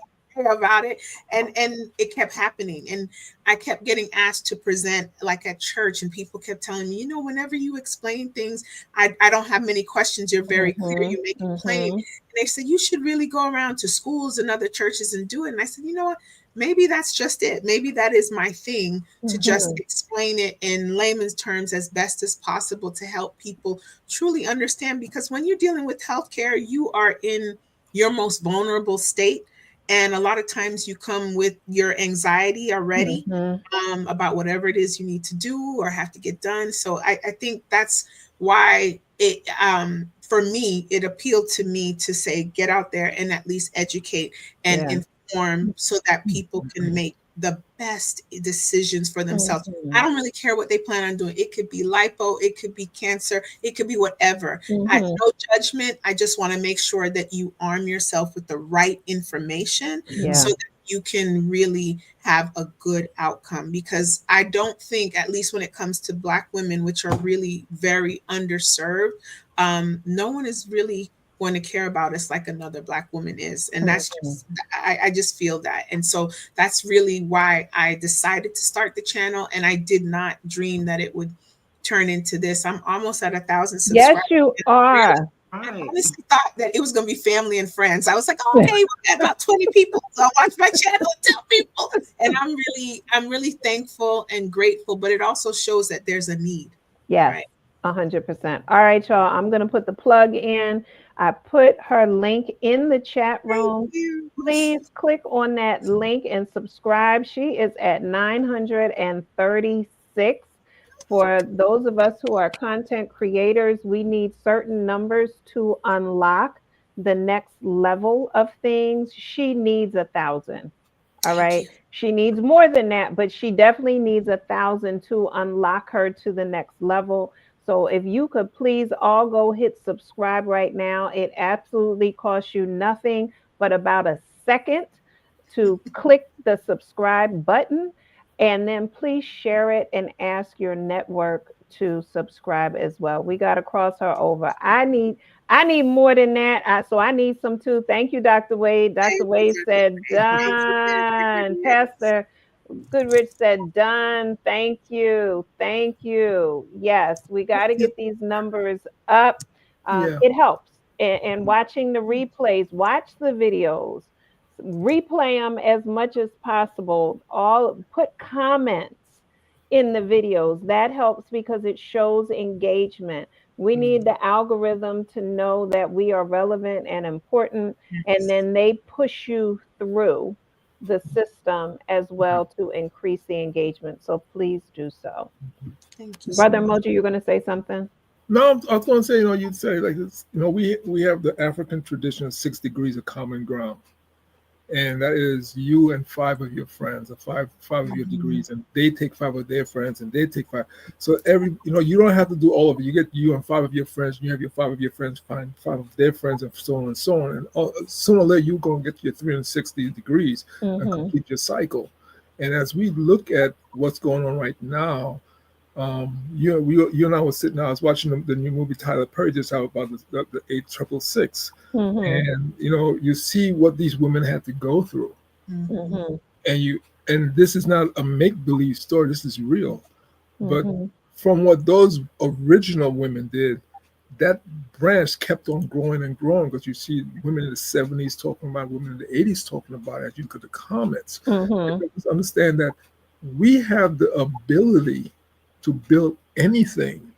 about it. And it kept happening, and I kept getting asked to present like at church, and people kept telling me, whenever you explain things, I don't have many questions, you're very clear, you make it plain. And they said you should really go around to schools and other churches and do it. And I said, you know what, maybe that's just it. Maybe that is my thing, to just explain it in layman's terms as best as possible to help people truly understand. Because when you're dealing with healthcare, you are in your most vulnerable state. And a lot of times you come with your anxiety already about whatever it is you need to do or have to get done. So I think that's why it, for me, it appealed to me to say, get out there and at least educate and inform so that people can make the best decisions for themselves. I don't really care what they plan on doing. It could be lipo, it could be cancer, it could be whatever. No judgment. I just want to make sure that you arm yourself with the right information so that you can really have a good outcome. Because I don't think, at least when it comes to Black women, which are really very underserved, no one is really going to care about us like another Black woman is. And that's just, I just feel that. And so that's really why I decided to start the channel. And I did not dream that it would turn into this. I'm almost at 1,000 subscribers. Yes, you are. I honestly thought that it was going to be family and friends. I was like, oh, okay, we got about 20 people. So I'll watch my channel and tell people. And I'm really thankful and grateful, but it also shows that there's a need. Yes. Right? 100%. All right, y'all. I'm going to put the plug in. I put her link in the chat room. Please click on that link and subscribe. She is at 936. For those of us who are content creators, we need certain numbers to unlock the next level of things. She needs 1,000. All right. She needs more than that, but she definitely needs 1,000 to unlock her to the next level. So if you could please all go hit subscribe right now. It absolutely costs you nothing but about a second to click the subscribe button. And then please share it and ask your network to subscribe as well. We got to cross her over. I need more than that. So I need some too. Thank you, Dr. Wade. Dr. Wade said done. Pastor Goodrich said done. Thank you. Thank you. Yes, we got to get these numbers up. It helps. And watching the replays, watch the videos. Replay them as much as possible. Put comments in the videos. That helps because it shows engagement. We need the algorithm to know that we are relevant and important, and then they push you through the system as well to increase the engagement. So please do so. Thank you, Brother Umoja, you're going to say something? No, I was going to say, you'd say like this, we have the African tradition of 6 degrees of common ground. And that is you and 5 of your friends, or five of your degrees, and they take 5 of their friends, and they take 5. So you don't have to do all of it. You get you and 5 of your friends, and you have your 5 of your friends find 5 of their friends, and so on and so on. And sooner or later, you're going to get your 360 degrees and complete your cycle. And as we look at what's going on right now, you and I was sitting. I was watching the new movie Tyler Perry just out about the 8666, and you see what these women had to go through, and this is not a make-believe story. This is real, but from what those original women did, that branch kept on growing and growing, because you see women in the 70s talking about, women in the 80s talking about it, as you look at the comments. Just understand that we have the ability to build anything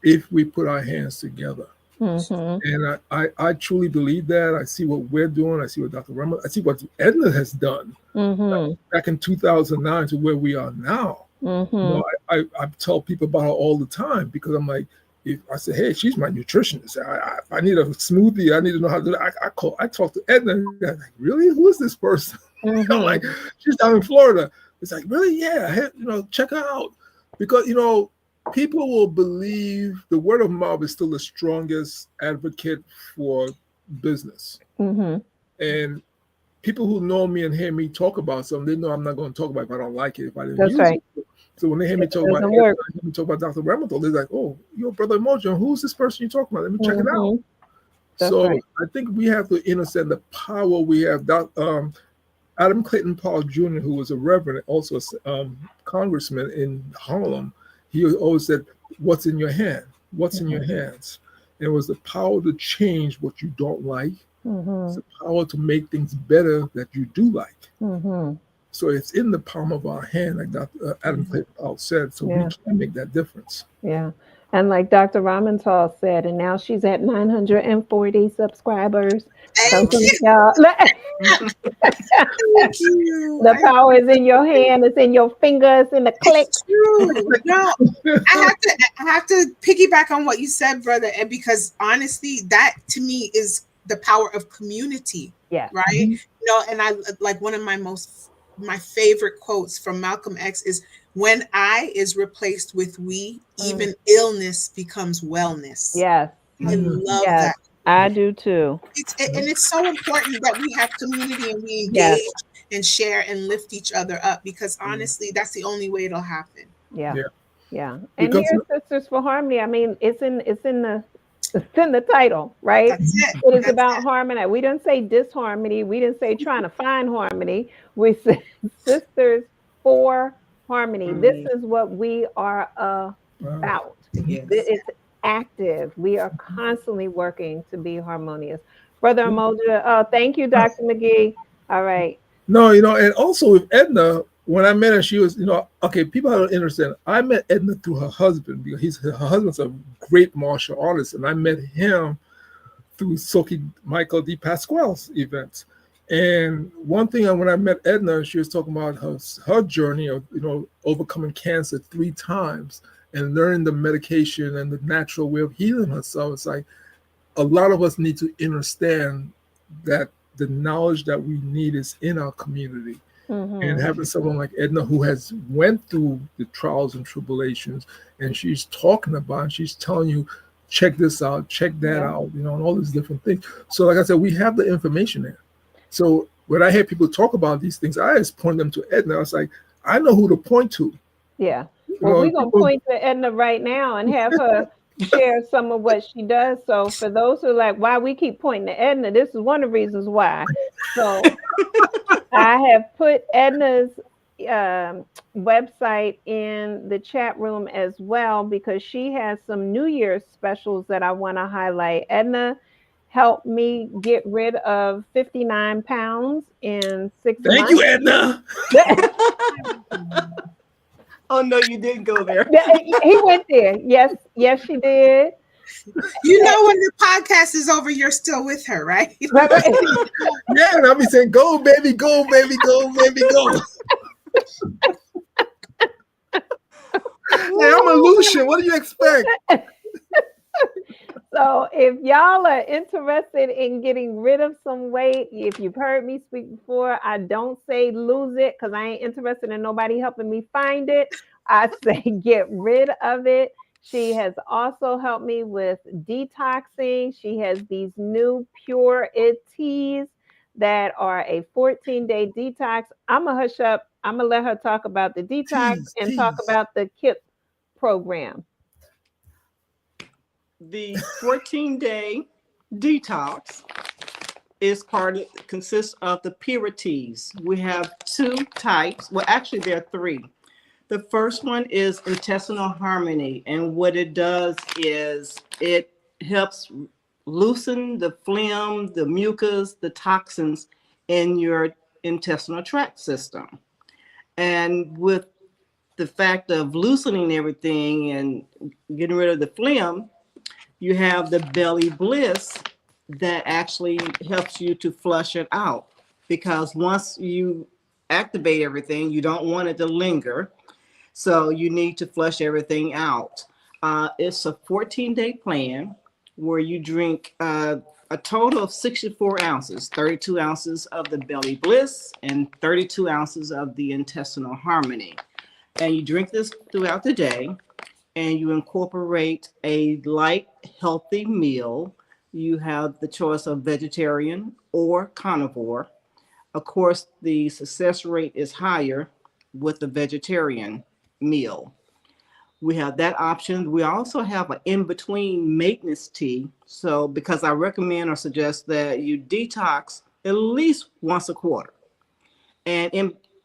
if we put our hands together. And I truly believe that. I see what we're doing. I see what Dr. Ramontal, I see what Edna has done back in 2009 to where we are now. I tell people about her all the time, because I'm like, if I say, hey, she's my nutritionist. I need a smoothie. I need to know how to do that. I talk to Edna. I'm like, really? Who is this person? I'm like, she's down in Florida. It's like, really? Yeah. Check her out. Because, people will believe the word of mouth is still the strongest advocate for business. And people who know me and hear me talk about something, they know I'm not going to talk about it if I don't like it, if I didn't That's use right. it. So when they hear me talk about Doesn't Edna, work. hear me talk about Dr. Ramontal, they're like, "Oh, you're Brother Umoja. Who's this person you're talking about? Let me check it out." Mhm. That's So right. I think we have to understand the power we have. Adam Clayton Paul Jr., who was a reverend, also a congressman in Harlem, he always said, "What's in your hand? What's in your hands?" And it was the power to change what you don't like. It's Mhm. the power to make things better that you do like. Mhm. So it's in the palm of our hand, like Dr. Adam Clayton Powell said. So we Yeah. can make that difference. Yeah. And like Dr. Ramontal said, and now she's at 940 subscribers. So Thank some of you. y'all, Thank you. the power is in your hand, it's in your fingers, in the click. It's true. No, I have to piggyback on what you said, brother, and because honestly, that to me is the power of community, Yeah. right? Mhm. You know, and I like one of my favorite quotes from Malcolm X is when I is replaced with we, even illness becomes wellness. Yes. I Mhm. love Yes. that. I do too. And it's so important that we have community and we Yes. engage and share and lift each other up because honestly, that's the only way it'll happen. Yeah. Yeah, Yeah. And because here's Sisters for Harmony. I mean, it's in the title, right? That's it. It is That's about it. harmony. We didn't say disharmony. We didn't say trying to find harmony. We said sisters for harmony. This Harmony. is what we are wow. about. Yes. It's active. We are constantly working to be harmonious. Brother Umoja, thank you, Dr. McGee. All right. No, and also with Edna, when I met her, she was, okay, people don't understand. I met Edna through her husband because her husband's a great martial artist, and I met him through Soki Michael D. Pasquale's events. And one thing, when I met Edna, she was talking about her journey of overcoming cancer 3 times and learning the medication and the natural way of healing herself. It's like a lot of us need to understand that the knowledge that we need is in our community. And Mm-hmm. having someone like Edna who has went through the trials and tribulations, and she's talking about, and she's telling you, check this out, check that Yeah. out, and all these different things. So, like I said, we have the information there. So when I hear people talk about these things, I just point them to Edna. I was like, I know who to point to. Yeah. Well, we're going to People. point to Edna right now and have her share some of what she does. So, for those who are like, why we keep pointing to Edna, this is one of the reasons why. So, I have put Edna's website in the chat room as well because she has some New Year's specials that I want to highlight. Edna helped me get rid of 59 pounds in 6 Thank months. you, Edna. Oh no, you didn't go there. He went there. Yes, she did. You know, when the podcast is over, you're still with her, right? Right. Yeah, and I'll be saying, go, baby, go, baby, go, baby, go. Hey, I'm a Lucian. What do you expect? So if y'all are interested in getting rid of some weight, if you've heard me speak before, I don't say lose it because I ain't interested in nobody helping me find it. I say get rid of it. She has also helped me with detoxing. She has these new Pure It teas that are a 14-day detox. I'm going to hush up. I'm going to let her talk about the detox and talk Tease. about the KIP program. The 14-day detox consists of the purities. We have 2 types. Well, actually, there are 3. The first one is intestinal harmony, and what it does is it helps loosen the phlegm, the mucus, the toxins in your intestinal tract system. And with the fact of loosening everything and getting rid of the phlegm, you have the belly bliss that actually helps you to flush it out. Because once you activate everything, you don't want it to linger. So you need to flush everything out. It's a 14-day plan where you drink a total of 64 ounces, 32 ounces of the belly bliss and 32 ounces of the intestinal harmony. And you drink this throughout the day. And you incorporate a light, healthy meal. You have the choice of vegetarian or carnivore. Of course, the success rate is higher with the vegetarian meal. We have that option. We also have an in-between maintenance tea. So because I recommend or suggest that you detox at least once a quarter.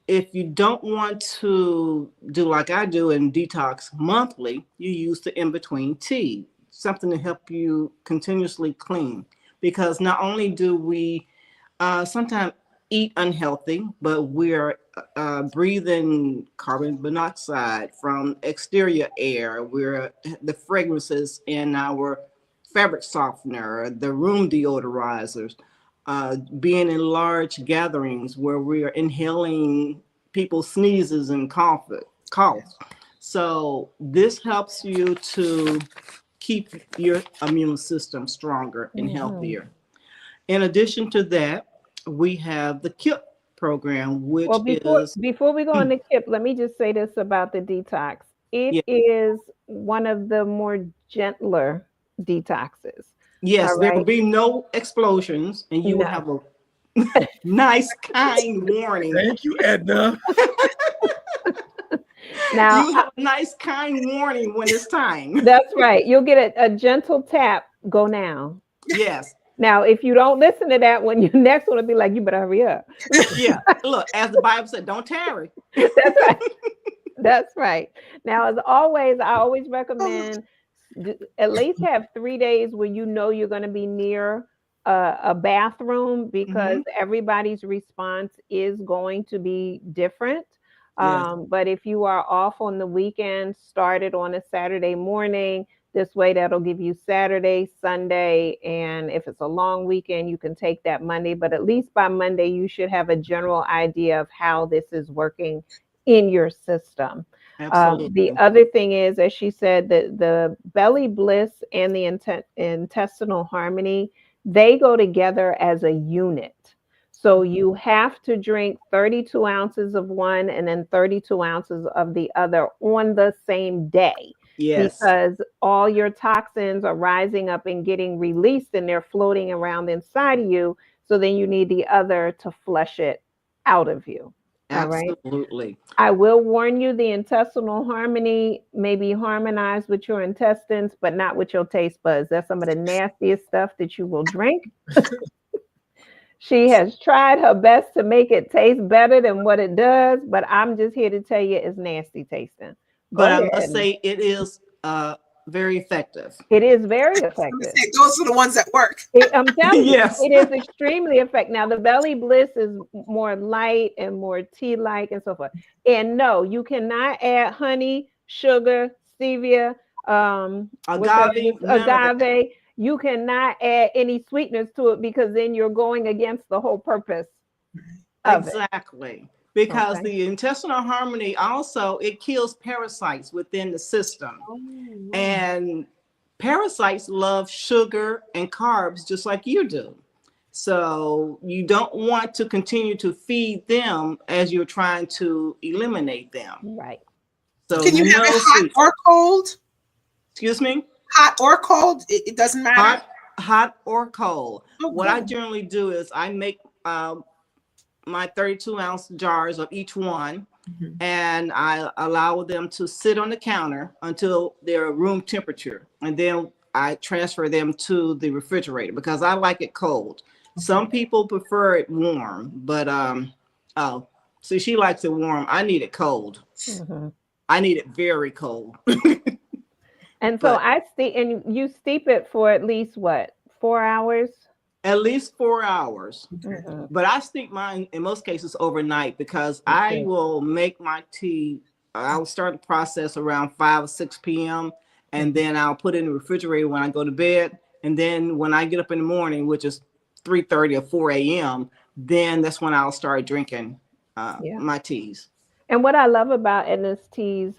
If you don't want to do like I do and detox monthly, you use the in-between tea, something to help you continuously clean. Because not only do we sometimes eat unhealthy, but we're breathing carbon monoxide from exterior air. We're the fragrances in our fabric softener, the room deodorizers, being in large gatherings where we are inhaling people's sneezes and coughs. So this helps you to keep your immune system stronger and healthier. In addition to that, we have the KIP program, which Well, is before we go on the KIP, let me just say this about the detox. It yeah, is one of the more gentler detoxes. yes, All there will right. be no explosions, and you will No. have a nice, kind warning. Thank you, Edna. Now, You have a nice, kind warning when it's time. that's right. You'll get a gentle tap. Go now. Yes. Now, if you don't listen to that one, your next one will be like, you better hurry up. Yeah. Look, as the Bible said, don't tarry. That's right. That's right. Now, as always, I always recommend at least have 3 days where you know you're going to be near a bathroom because everybody's response is going to be different. Yes. But if you are off on the weekend, start it on a Saturday morning. This way, that'll give you Saturday, Sunday, and if it's a long weekend, you can take that Monday. But at least by Monday, you should have a general idea of how this is working in your system. Absolutely. The other thing is, as she said, that the belly bliss and the intestinal harmony, they go together as a unit. So you have to drink 32 ounces of one and then 32 ounces of the other on the same day. Yes. Because all your toxins are rising up and getting released and they're floating around inside of you. So then you need the other to flush it out of you. All right. Absolutely. I will warn you, the intestinal harmony may be harmonized with your intestines, but not with your taste buds. That's some of the nastiest stuff that you will drink. She has tried her best to make it taste better than what it does, but I'm just here to tell you it's nasty tasting. But I ahead, must Edna. say it is very effective. It is very I'm gonna effective. say those are the ones that work. I'm telling you, Yes. it is extremely effective. Now, the belly bliss is more light and more tea-like and so forth. And no, you cannot add honey, sugar, stevia, Agave, none of that. agave. You cannot add any sweeteners to it because then you're going against the whole purpose of it. Exactly. Because Okay. the intestinal harmony also, it kills parasites within the system. And parasites love sugar and carbs just like you do. So you don't want to continue to feed them as you're trying to eliminate them. Right. So Can you have no it hot sweet. or cold? Excuse me? Hot or cold? It doesn't matter. Hot or cold. Oh, What I good. generally do is I make my 32-ounce jars of each one, and I allow them to sit on the counter until they're room temperature, and then I transfer them to the refrigerator because I like it cold. Some people prefer it warm, but see, she likes it warm. I need it cold. Mhm. I need it very cold. And so But you steep it for at least what, 4 hours? at least 4 hours. Mhm. But I steep mine in most cases overnight because I Okay. will make my tea. I'll start the process around 5 or 6 p.m. and then I'll put it in the refrigerator when I go to bed. And then when I get up in the morning, which is 3:30 or 4 a.m., then that's when I'll start drinking Yeah. my teas. And what I love about Edna's teas,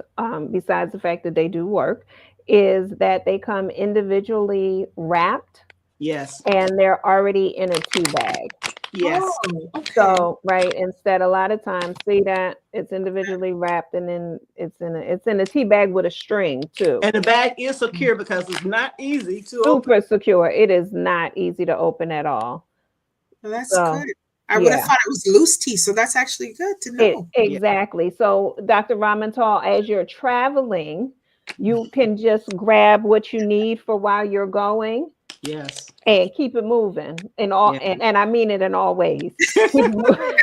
besides the fact that they do work, is that they come individually wrapped Yes. and they're already in a tea bag. Yes. Oh, okay. So, right, instead a lot of times, see that it's individually wrapped and then it's in a tea bag with a string too. And the bag is secure because it's not easy to open. Super secure. It is not easy to open at all. Well, that's So, good. I would have Yeah. thought it was loose tea, so that's actually good to know. Yeah. Exactly. So, Dr. Ramontal, as you're traveling, you can just grab what you need for while you're going Yes. and keep it moving in all, Yeah. and I mean it in all ways. Keep it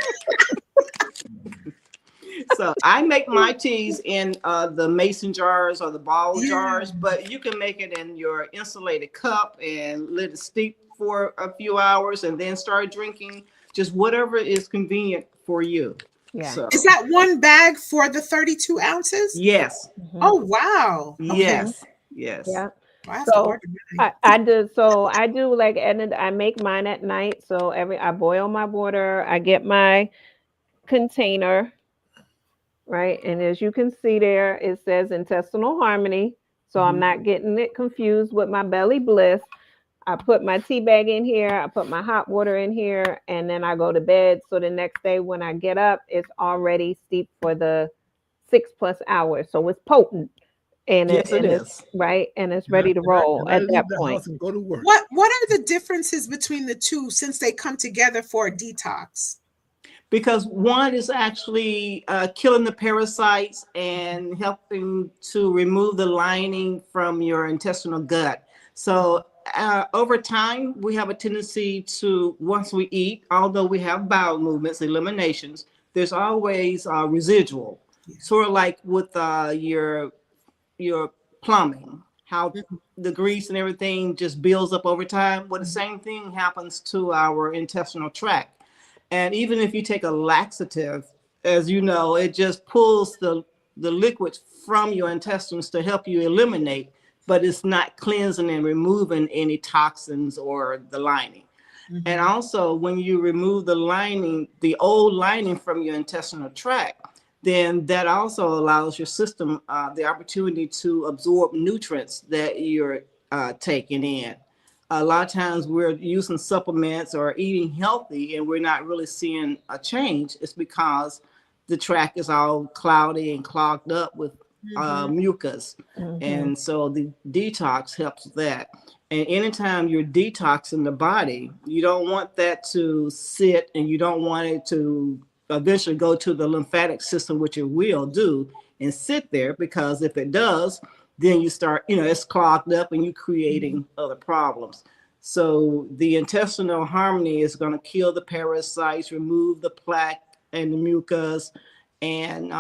So I make my teas in the mason jars or the ball jars, but you can make it in your insulated cup and let it steep for a few hours and then start drinking. Just whatever is convenient for you. Yeah. So Is that one bag for the 32 ounces? yes, Oh, wow. Okay. yes, yes. Yeah. Well, I have to So order mine. I do like Edna, I make mine at night. So I boil my water, I get my container, right? And as you can see there, it says intestinal harmony. So I'm not getting it confused with my belly bliss. I put my tea bag in here, I put my hot water in here, and then I go to bed. So the next day when I get up, it's already steeped for the 6+ hours. So it's potent. Yes, it It's is. right, and it's And I, ready to and I, roll and I at leave that the point. house and go to work. What are the differences between the two since they come together for a detox? Because one is actually killing the parasites and helping to remove the lining from your intestinal gut. So over time, we have a tendency to, once we eat, although we have bowel movements, eliminations, there's always residual. Sort of like with your plumbing, how the grease and everything just builds up over time. Well, the same thing happens to our intestinal tract. And even if you take a laxative, as you know, it just pulls the liquids from your intestines to help you eliminate, but it's not cleansing and removing any toxins or the lining. And also, when you remove the lining, the old lining from your intestinal tract, then that also allows your system the opportunity to absorb nutrients that you're taking in. A lot of times we're using supplements or eating healthy and we're not really seeing a change. It's because the tract is all cloudy and clogged up with mucus. And so the detox helps with that. And anytime you're detoxing the body, you don't want that to sit, and you don't want it to eventually go to the lymphatic system, which it will do, and sit there, because if it does, then you start, it's clogged up and you're creating other problems. So the intestinal harmony is going to kill the parasites, remove the plaque and the mucus, and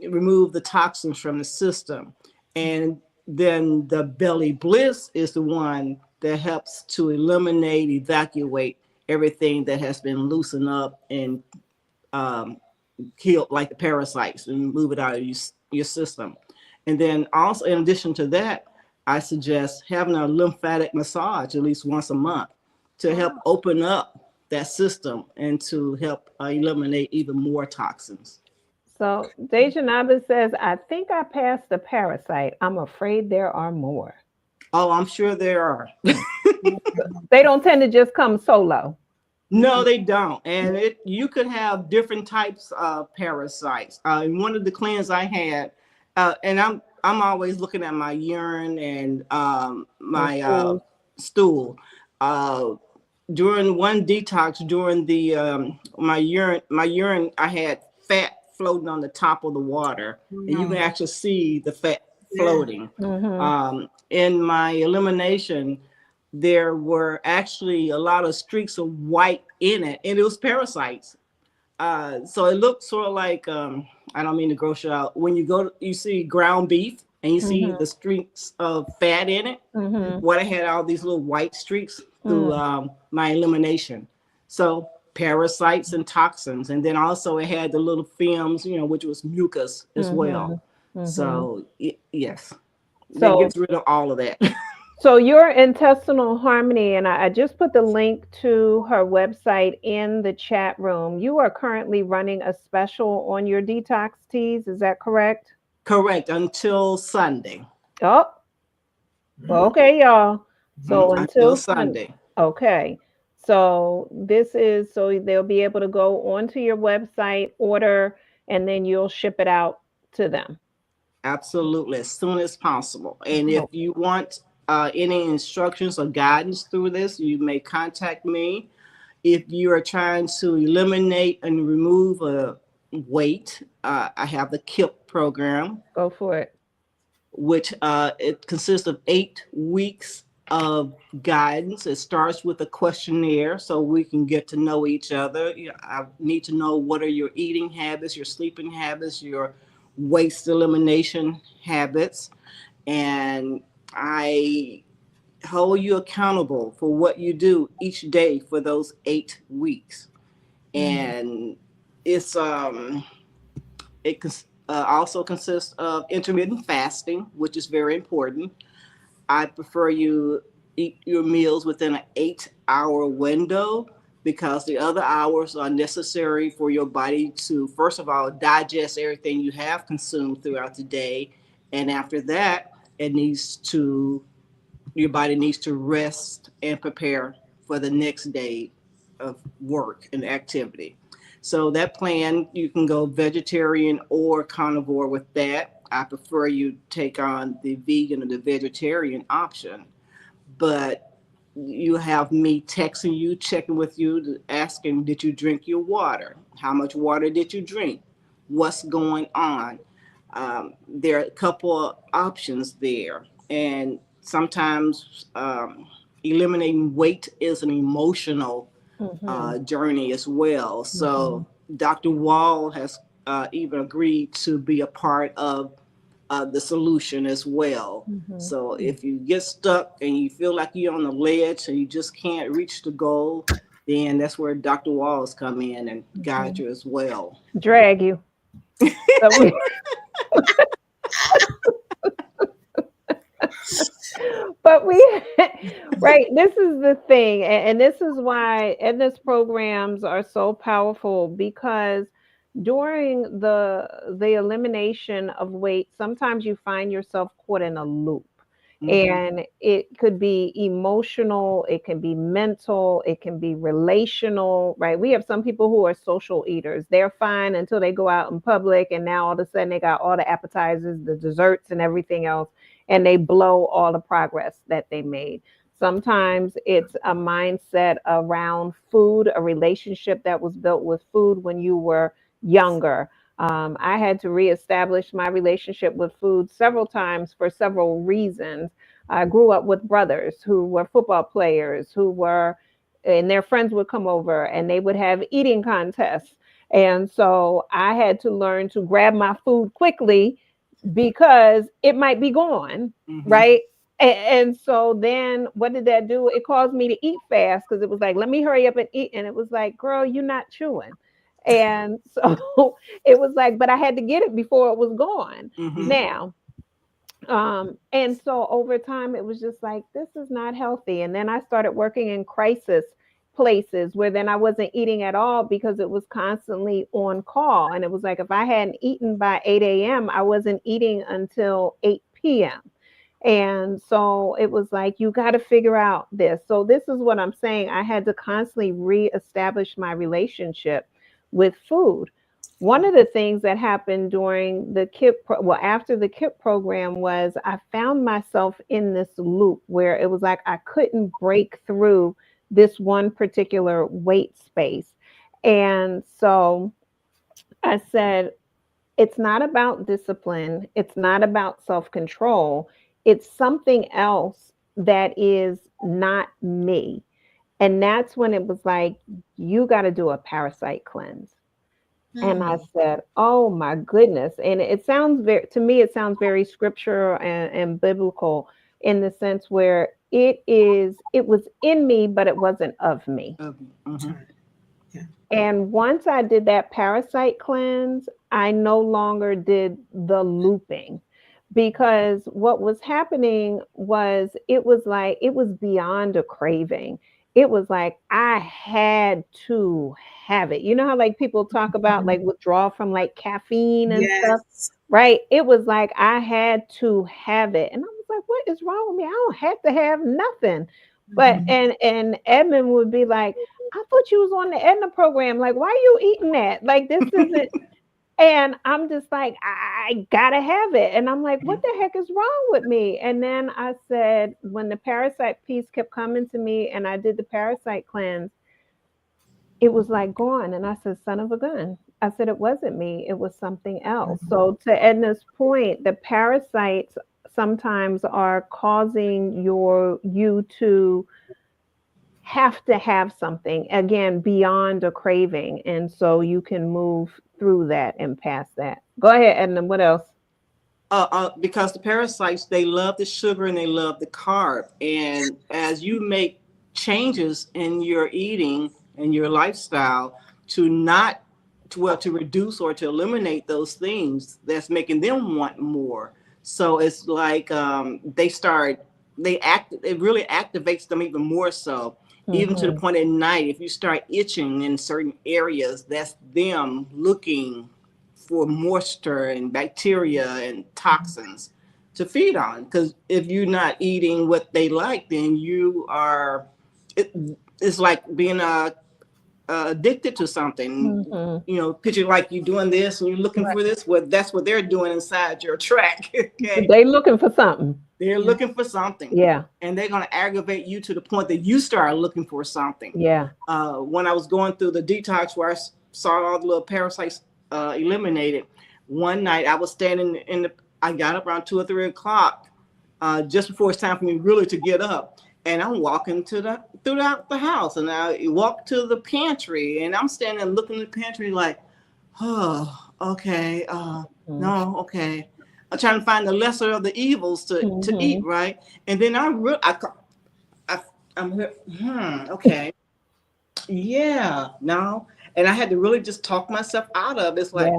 remove the toxins from the system. And then the belly bliss is the one that helps to eliminate, evacuate everything that has been loosened up and killed, like the parasites, and move it out of your system. And then also, in addition to that, I suggest having a lymphatic massage at least once a month to help open up that system and to help eliminate even more toxins. So Dejanaba says, I think I passed the parasite. I'm afraid there are more. Oh, I'm sure there are. They don't tend to just come solo. No, they don't. And you could have different types of parasites. In one of the cleanses I had, and I'm always looking at my urine and my stool. During one detox, during the my urine, I had fat floating on the top of the water, and you can actually see the fat floating. In my elimination, there were actually a lot of streaks of white in it, and it was parasites. So it looked sort of like, I don't mean to gross you out. When you see ground beef and you see the streaks of fat in it, what I had all these little white streaks through my elimination. So parasites and toxins. And then also it had the little films, which was mucus as well. So yes, that gets rid of all of that. So your intestinal harmony, and I just put the link to her website in the chat room. You are currently running a special on your detox teas. Is that correct? Correct. Until Sunday. Oh, okay, y'all. So until Sunday. Okay. So so they'll be able to go onto your website, order, and then you'll ship it out to them. Absolutely, as soon as possible. And if you want any instructions or guidance through this, you may contact me. If you are trying to eliminate and remove a weight, I have the KIP program, Go for it. which it consists of 8 weeks of guidance. It starts with a questionnaire so we can get to know each other. I need to know what are your eating habits, your sleeping habits, your waste elimination habits. And I hold you accountable for what you do each day for those 8 weeks. And it's also consists of intermittent fasting, which is very important. I prefer you eat your meals within an 8 hour window because the other hours are necessary for your body to, first of all, digest everything you have consumed throughout the day. And after that, it needs to, your body needs to rest and prepare for the next day of work and activity. So that plan, you can go vegetarian or carnivore with that. I prefer you take on the vegan or the vegetarian option, but you have me texting you, checking with you, asking, did you drink your water? How much water did you drink? What's going on? There are a couple of options there. And sometimes eliminating weight is an emotional journey as well. So Dr. Wall has even agreed to be a part of the solution as well. So if you get stuck and you feel like you're on the ledge and you just can't reach the goal, then that's where Dr. Walls come in and guide you as well. Drag you. So we- but we right, this is the thing, and this is why Edna's programs are so powerful, because during the elimination of weight, sometimes you find yourself caught in a loop. And it could be emotional, it can be mental, it can be relational, right? We have some people who are social eaters. They're fine until they go out in public, and now all of a sudden they got all the appetizers, the desserts, and everything else, and they blow all the progress that they made. Sometimes it's a mindset around food, a relationship that was built with food when you were younger. I had to reestablish my relationship with food several times for several reasons. I grew up with brothers who were football players, and their friends would come over and they would have eating contests. And so I had to learn to grab my food quickly because it might be gone, right? And so then what did that do? It caused me to eat fast because it was like, let me hurry up and eat. And it was like, girl, you're not chewing. And so it was like, but I had to get it before it was gone. Now, and so over time, it was just like, this is not healthy. And then I started working in crisis places where then I wasn't eating at all because it was constantly on call. And it was like, if I hadn't eaten by 8 a.m., I wasn't eating until 8 p.m. And so it was like, you got to figure out this. So this is what I'm saying. I had to constantly reestablish my relationship with food. One of the things that happened during the after the KIP program, was I found myself in this loop where it was like I couldn't break through this one particular weight space. And so I said, it's not about discipline, it's not about self-control, it's something else that is not me. And that's when it was like, you got to do a parasite cleanse. And I said, oh my goodness. And it sounds to me, it sounds very scriptural and biblical, in the sense where it was in me, but it wasn't of me. And once I did that parasite cleanse, I no longer did the looping, because what was happening was, it was like, it was beyond a craving. It was like I had to have it. You know how like people talk about like withdrawal from like caffeine and stuff, right? It was like I had to have it. And I was like, what is wrong with me? I don't have to have nothing. But and Edmund would be like, I thought you was on the Edna program. Like, why are you eating that? Like, this isn't. And I'm just like, I gotta have it. And I'm like, what the heck is wrong with me? And then I said, when the parasite piece kept coming to me and I did the parasite cleanse, it was like gone. And I said, son of a gun. I said, it wasn't me. It was something else. So to Edna's point, the parasites sometimes are causing you to have something again beyond a craving. And so you can move through that and past that. Go ahead, Edna. What else? Because the parasites, they love the sugar and they love the carb. And as you make changes in your eating and your lifestyle to not to reduce or to eliminate those things, that's making them want more. So it's like it really activates them even more so. Even to the point at night, if you start itching in certain areas, that's them looking for moisture and bacteria and toxins to feed on. Because if you're not eating what they like, then it's like being addicted to something. You know, picture like you doing this and you're looking for this. Well, that's what they're doing inside your track. Okay, They looking for something. they're looking for something. Yeah. And they're going to aggravate you to the point that you start looking for something. Yeah. When I was going through the detox where I saw all the little parasites eliminated, one night I was standing I got up around 2 or 3 o'clock, just before it's time for me really to get up. And I'm walking throughout the house, and I walk to the pantry, and I'm standing and looking at the pantry like, oh, okay, no, okay. I'm trying to find the lesser of the evils to eat, right? And then I'm okay, yeah, no. And I had to really just talk myself out of it. It's like,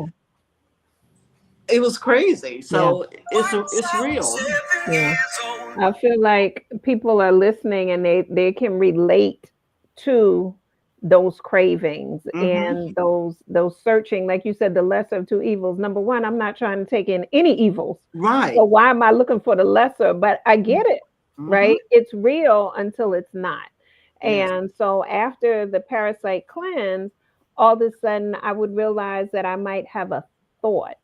it was crazy. So it's real. Yeah. I feel like people are listening and they can relate to those cravings and those searching, like you said, the lesser of two evils. Number one, I'm not trying to take in any evils. Right. So why am I looking for the lesser? But I get it, right? It's real until it's not. And so after the parasite cleanse, all of a sudden I would realize that I might have a thought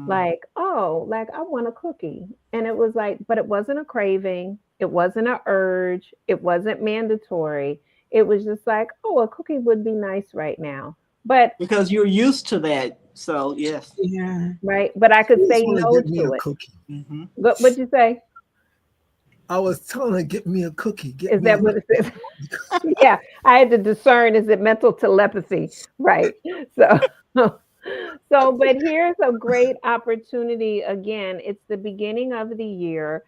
like, oh, like I want a cookie. And it was like, but it wasn't a craving. It wasn't an urge. It wasn't mandatory. It was just like, oh, a cookie would be nice right now. But because you're used to that. So yes. Yeah. Right. But I could say no to it. Cookie. What'd you say? I was telling her, get me a cookie. Is that what it is? Yeah. I had to discern, is it mental telepathy? Right. But here's a great opportunity. Again, it's the beginning of the year.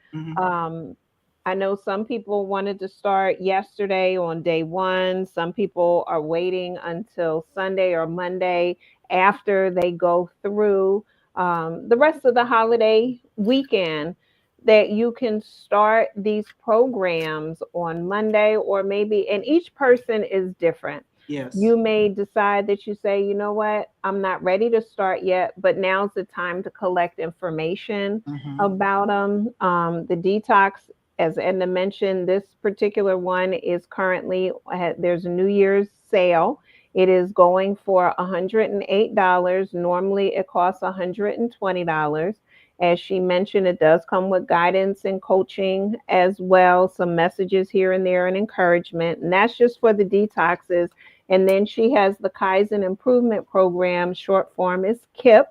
I know some people wanted to start yesterday on day one. Some people are waiting until Sunday or Monday after they go through the rest of the holiday weekend, that you can start these programs on Monday or maybe, and each person is different. Yes. You may decide that you say, you know what, I'm not ready to start yet, but now's the time to collect information about them. The detox, as Edna mentioned, this particular one is currently, there's a New Year's sale. It is going for $108. Normally it costs $120. As she mentioned, it does come with guidance and coaching as well, some messages here and there and encouragement. And that's just for the detoxes. And then she has the Kaizen Improvement Program, short form is KIP.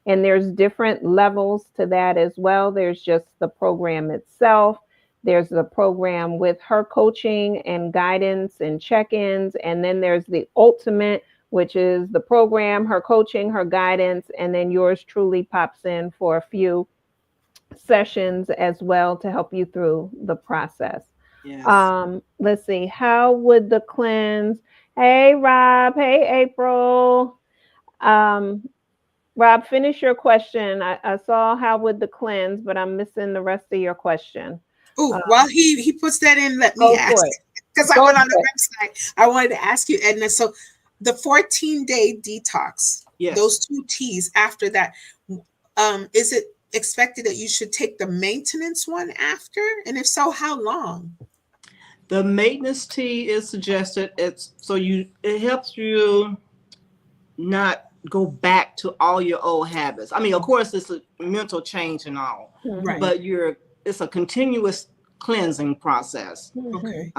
And there's different levels to that as well. There's just the program itself. There's the program with her coaching and guidance and check-ins. And then there's the ultimate, which is the program, her coaching, her guidance, and then yours truly pops in for a few sessions as well to help you through the process. Yes. Let's see, how would the cleanse? Hey, Rob. Hey, April. Rob, finish your question. I saw how would the cleanse, but I'm missing the rest of your question. Oh, while he puts that in, let me ask, because I went on the website. I wanted to ask you, Edna. So the 14-day detox, those 2 teas after that, is it expected that you should take the maintenance one after? And if so, how long? The maintenance tea is suggested. It helps you not go back to all your old habits. I mean, of course, it's a mental change and all, but it's a continuous cleansing process. Okay.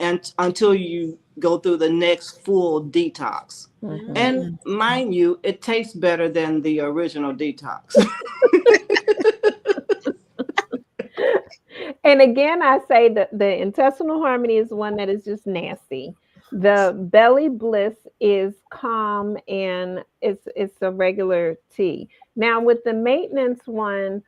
and until you go through the next full detox. Mhm. And mind you, it tastes better than the original detox. And again, I say that the intestinal harmony is one that is just nasty. The belly bliss is calm and it's a regular tea. Now with the maintenance one,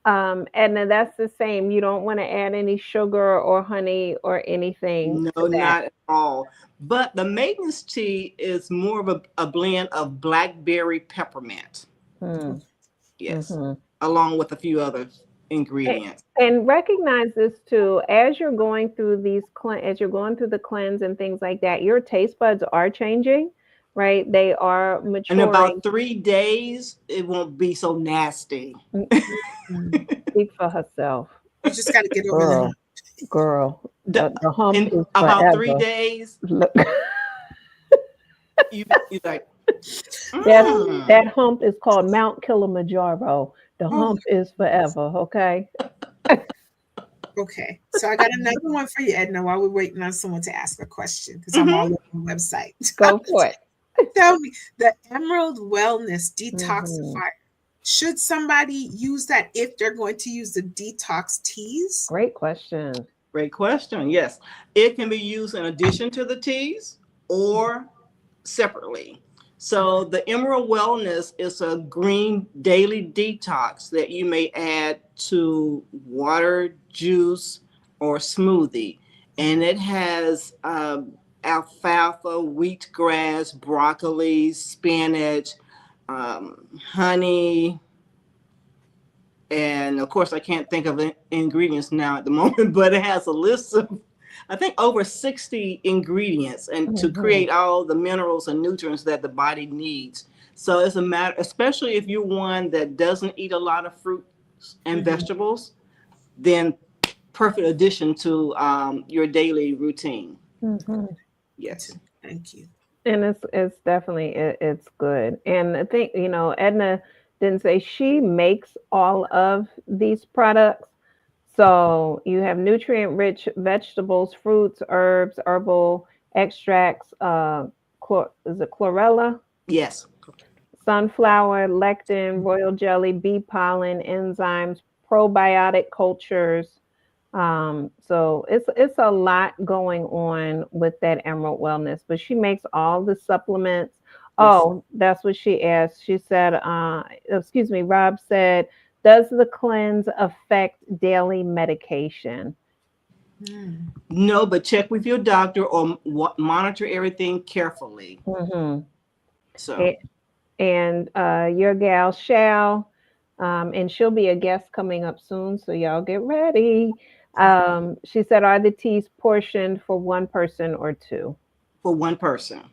Edna, that's the same. You don't want to add any sugar or honey or anything No, to that. not at all. But the maintenance tea is more of a blend of blackberry peppermint. Hmm. Yes, Hmm. along with a few other A- ingredients. And recognize this too, as you're going through as you're going through the cleanse and things like that, your taste buds are changing, right? They are In maturing. about 3 days, it won't be so nasty. Mm, Mm. Speak for herself, You just got to get over the girl. hump. Girl, The- the hump In is about three forever. days, Look, you like, that mm. that hump is called Mount Kilimanjaro. The Oh hump is my goodness. forever. Okay. Okay, so I got another one for you, Edna, while we're waiting on someone to ask a question because I'm all Mhm. over the website. Go for it. Tell me, the Emerald Wellness Hmm. Detoxifier. Should somebody use that if they're going to use the detox teas? Great question. Great question. Yes, it can be used in addition to the teas or separately. So Okay. the Emerald Wellness is a green daily detox that you may add to water, juice, or smoothie. And it has alfalfa, wheatgrass, broccoli, spinach, honey, and of course I can't think of the ingredients now at the moment, but it has a list of I think over 60 ingredients and to Hmm. create all the minerals and nutrients that the body needs. So it's a matter, especially if you're one that doesn't eat a lot of fruits and Mhm. vegetables, then perfect addition to your daily routine. Hmm. Yes. Thank you. And it's definitely it's good. And I think, Edna didn't say she makes all of these products. So you have nutrient rich vegetables, fruits, herbs, herbal extracts, is it chlorella, Yes. sunflower, lectin, royal jelly, bee pollen, enzymes, probiotic cultures. So it's a lot going on with that Emerald Wellness, but she makes all the supplements. Yes. Oh, that's what she asked. She said, excuse me, Rob said, does the cleanse affect daily medication? Mm. No, but check with your doctor or monitor everything carefully. Hmm. So, And your gal shall, and she'll be a guest coming up soon, so y'all get ready. She said, are the teas portioned for one person or two? for one person.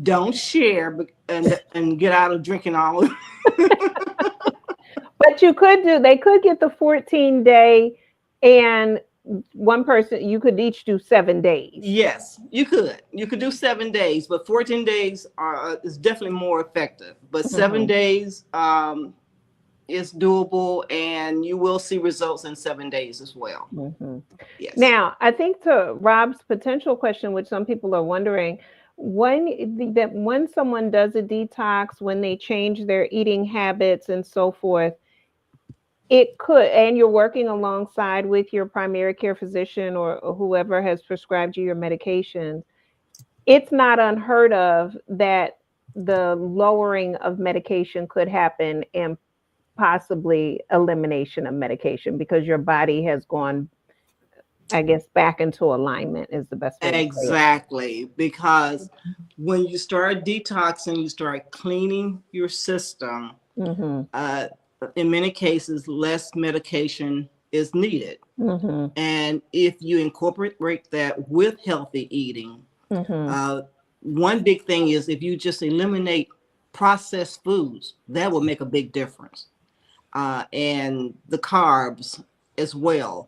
Don't share and get out of drinking all. But they could get the 14-day, and one person, you could each do 7 days. Yes, you could do 7 days, but 14 days is definitely more effective, but seven Mhm. days is doable and you will see results in 7 days as well. Mhm. Yes. Now, I think to Rob's potential question, which some people are wondering, when someone does a detox, when they change their eating habits and so forth, it could, and you're working alongside with your primary care physician or whoever has prescribed you your medications, it's not unheard of that the lowering of medication could happen and possibly elimination of medication because your body has gone, I guess, back into alignment is the best way to say it. Exactly, because when you start detoxing, you start cleaning your system. Mhm. Uh, in many cases, less medication is needed. Mhm. And if you incorporate that with healthy eating, Mhm. uh, one big thing is if you just eliminate processed foods, that will make a big difference. And the carbs as well,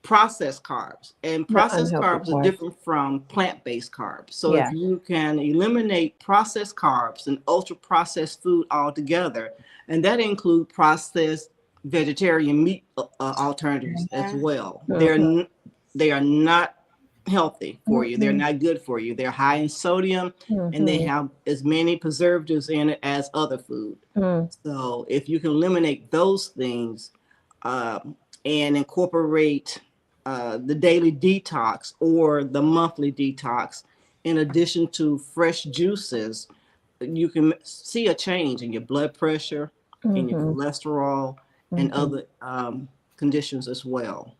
processed carbs. And The processed unhealthy carbs are part. different from plant-based carbs. So if Yeah. you can eliminate processed carbs and ultra processed food altogether, and that include processed vegetarian meat alternatives as well. Mhm. They are not healthy for you. They're not good for you. They're high in sodium, and they have as many preservatives in it as other food. So if you can eliminate those things and incorporate the daily detox or the monthly detox, in addition to fresh juices, you can see a change in your blood pressure, in your cholesterol, and other conditions as well.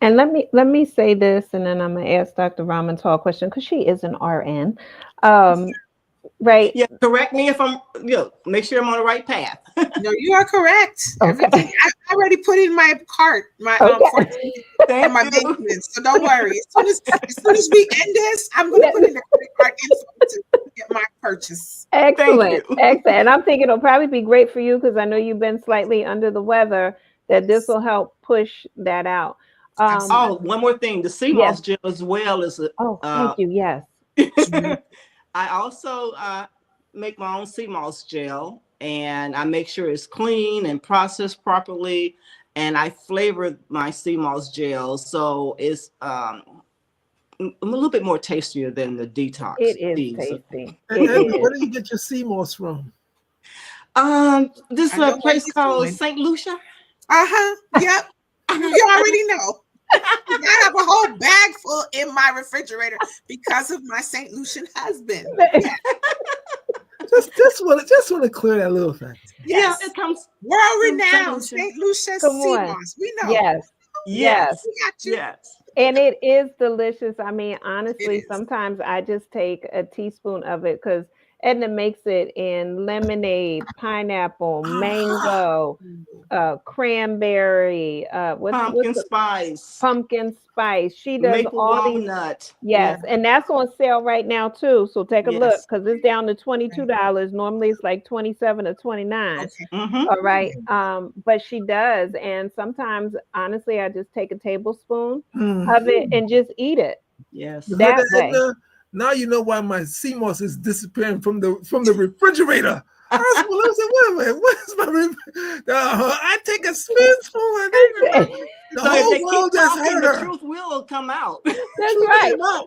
And let me say this, and then I'm gonna ask Dr. Ramontal a question because she is an RN, right? Yeah, correct me if I'm. Make sure I'm on the right path. No, you are correct. Okay. Everything I already put in my cart, my for my maintenance. So don't worry. As soon as we end this, I'm going to put in the credit card info to get my purchase. Excellent, excellent. And I'm thinking it'll probably be great for you because I know you've been slightly under the weather. That this will help push that out. One more thing: the sea moss gel as well is. Thank you. Yes. I also make my own sea moss gel, and I make sure it's clean and processed properly, and I flavor my sea moss gel so it's a little bit more tastier than the detox. It is tasty. Where do you get your sea moss from? This is a place called St. Lucia. Yep. You already know. I have a whole bag full in my refrigerator because of my St. Lucian husband. Just want to clear that little fact. Yes, it comes world renowned St. Lucia sea moss. We know. Yes. We got you. Yes. And it is delicious. I mean, honestly, sometimes I just take a teaspoon of it because Edna makes it in lemonade, pineapple, mango, cranberry, pumpkin spice. Pumpkin spice. She does maple all walnut. Yes, and that's on sale right now too. So take a look because it's down to $22. Normally it's like $27 or $29. All right. But she does, and sometimes honestly, I just take a tablespoon of it and just eat it. Yes. That way. Now you know why my sea moss is disappearing from the refrigerator. I was wait a minute, what is my I take a spoonful and the whole world just heard her. The truth will come out. That's right. Now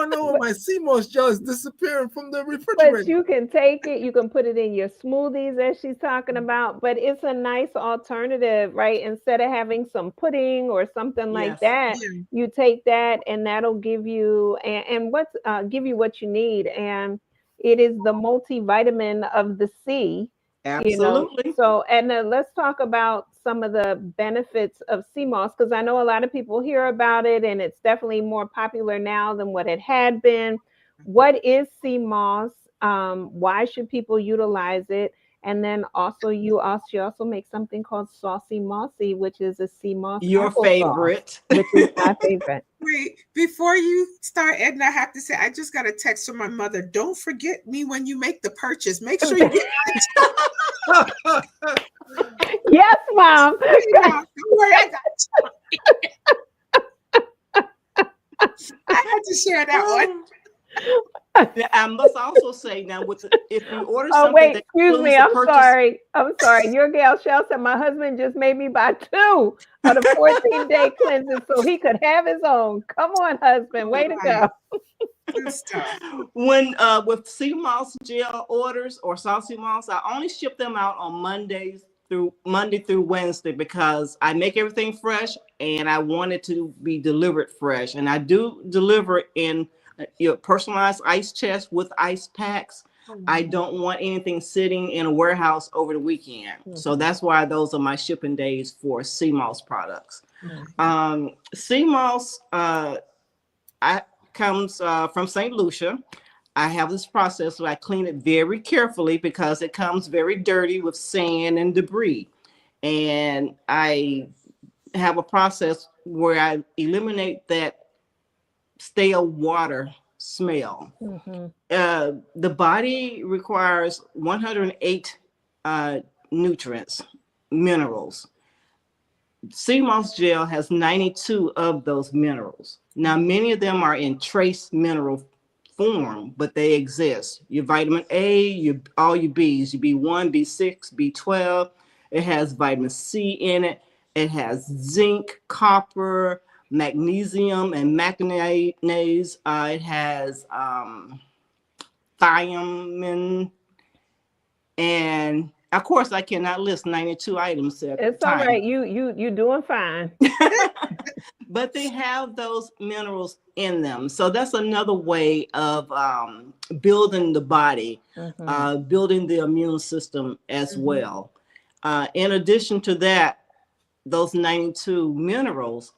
I know why my sea moss gel is disappearing from the refrigerator. But you can take it, you can put it in your smoothies as she's talking about, but it's a nice alternative, right? Instead of having some pudding or something like that, you take that and that'll give you give you what you need. And it is the multivitamin of the sea. Absolutely. So, Edna, let's talk about some of the benefits of sea moss because I know a lot of people hear about it and it's definitely more popular now than what it had been. What is sea moss? Why should people utilize it? And then also you also make something called Saucy Mossy, which is a sea moss. Your favorite. Which is my favorite. Wait, before you start, Edna, I have to say, I just got a text from my mother. Don't forget me when you make the purchase. Make sure you get it. Yes, Mom. Don't worry, I got you. I had to share that one. I must also say now, if you order something. Oh wait, excuse me. I'm sorry. Your gal Shell said my husband just made me buy 2 of the 14-day cleanses so he could have his own. Come on, husband. Way to go. When with sea moss gel orders or saucy moss, I only ship them out on Monday through Wednesday because I make everything fresh and I want it to be delivered fresh. And I do deliver in your personalized ice chest with ice packs. I don't want anything sitting in a warehouse over the weekend. So that's why those are my shipping days for sea moss products. Sea moss comes from St. Lucia. I have this process where I clean it very carefully because it comes very dirty with sand and debris. And I have a process where I eliminate that stale water smell. The body requires 108 nutrients, minerals. Sea moss gel has 92 of those minerals. Now, many of them are in trace mineral form, but they exist. Your vitamin A, all your Bs, your B1, B6, B12. It has vitamin C in it. It has zinc, copper, magnesium and manganese. It has thiamine, and of course I cannot list 92 items at It's the all time. right. You doing fine. But they have those minerals in them. So that's another way of building the body, building the immune system as well. In addition to that, those 92 minerals,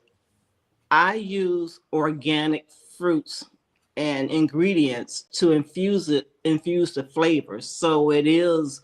I use organic fruits and ingredients to infuse the flavors. So it is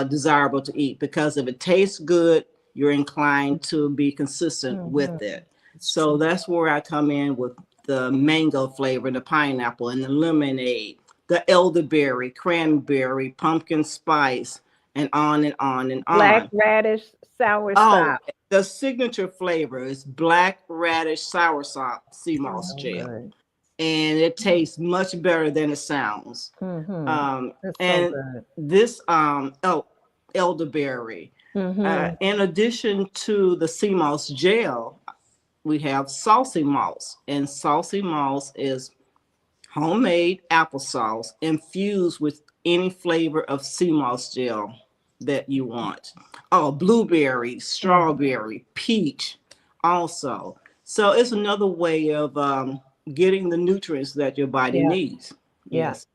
desirable to eat, because if it tastes good, you're inclined to be consistent with it. So that's where I come in with the mango flavor, the pineapple, and the lemonade, the elderberry, cranberry, pumpkin spice, and on and on and on. Black radish sour Oh, sop. the signature flavor is black radish sour sop sea moss gel. Good. And it tastes much better than it sounds. That's And so good. this elderberry. In addition to the sea moss gel, we have saucy moss, and saucy moss is homemade applesauce infused with any flavor of sea moss gel that you want. Oh, blueberry, strawberry, peach also. So it's another way of getting the nutrients that your body needs. Yeah. Yes.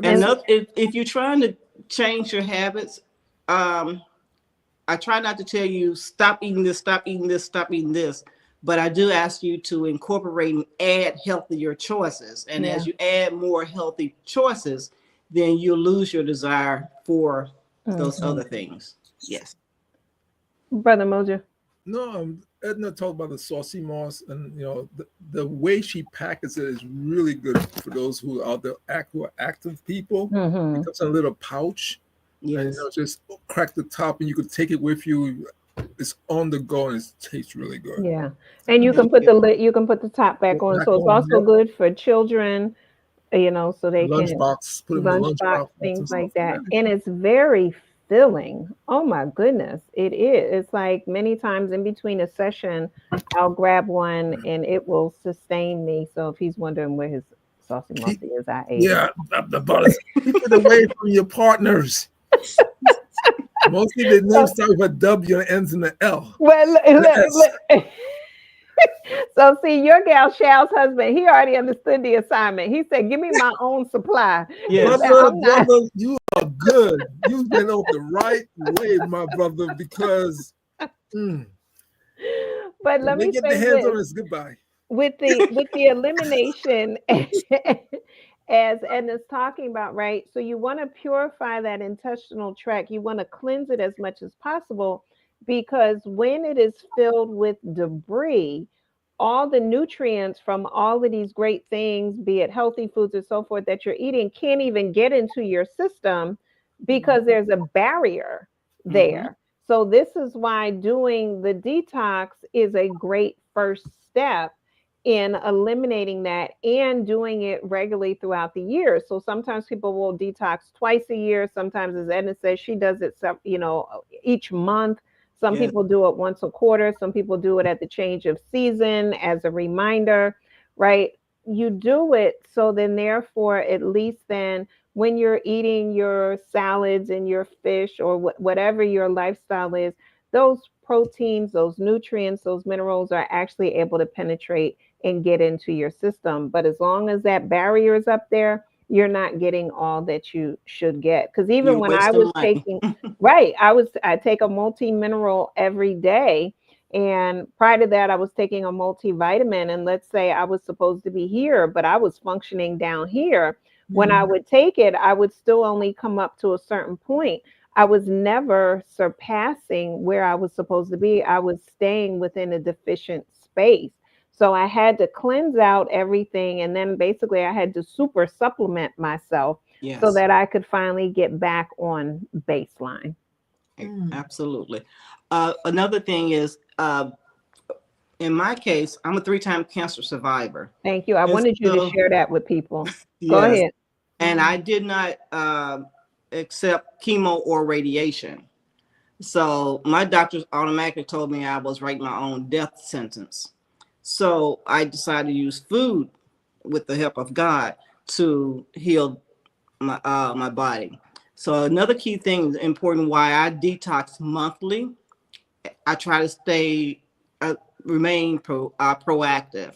And if you're trying to change your habits, I try not to tell you stop eating this, stop eating this, stop eating this. But I do ask you to incorporate and add healthier choices. And as you add more healthy choices, then you'll lose your desire for those other things. Yes. Brother Umoja. No, Edna talked about the saucy moss, and the way she packages it is really good for those who are active people. It comes in a little pouch, and just crack the top, and you could take it with you. It's on the go, and it tastes really good. Yeah, and you can put the lid, you can put the top back on, so it's also good for children, so they can put them in the lunchbox, things like that, and it's very filling. Oh my goodness, it is. It's like many times in between a session, I'll grab one, and it will sustain me. So if he's wondering where his saucy mossy is, I ate. Yeah, the bullets. Keep it away from your partners. Mostly the name starts with a W and ends in an L. Well, so see, your gal Shal's husband, he already understood the assignment. He said, "Give me my own supply." Yes. Brother, you are good. You've been on the right way, my brother. Because, but let me get say the hands this. on us. Goodbye. With the elimination. As Edna's talking about, right? So you want to purify that intestinal tract. You want to cleanse it as much as possible, because when it is filled with debris, all the nutrients from all of these great things, be it healthy foods and so forth that you're eating, can't even get into your system because there's a barrier there. So this is why doing the detox is a great first step in eliminating that, and doing it regularly throughout the year. So sometimes people will detox twice a year. Sometimes, as Edna says, she does it, each month. Some people do it once a quarter. Some people do it at the change of season as a reminder, right? You do it so then therefore, at least then when you're eating your salads and your fish or whatever your lifestyle is, those proteins, those nutrients, those minerals are actually able to penetrate and get into your system. But as long as that barrier is up there, you're not getting all that you should get. Because even when I was taking, I take a multi-mineral every day. And prior to that, I was taking a multivitamin. And let's say I was supposed to be here, but I was functioning down here. When I would take it, I would still only come up to a certain point. I was never surpassing where I was supposed to be. I was staying within a deficient space. So I had to cleanse out everything. And then basically I had to super supplement myself so that I could finally get back on baseline. Absolutely. Another thing is, in my case, I'm a 3-time cancer survivor. Thank you. I wanted you to share that with people. Go ahead. And I did not accept chemo or radiation. So my doctors automatically told me I was writing my own death sentence. So I decided to use food with the help of God to heal my body. So another key thing important why I detox monthly, I try to stay remain proactive.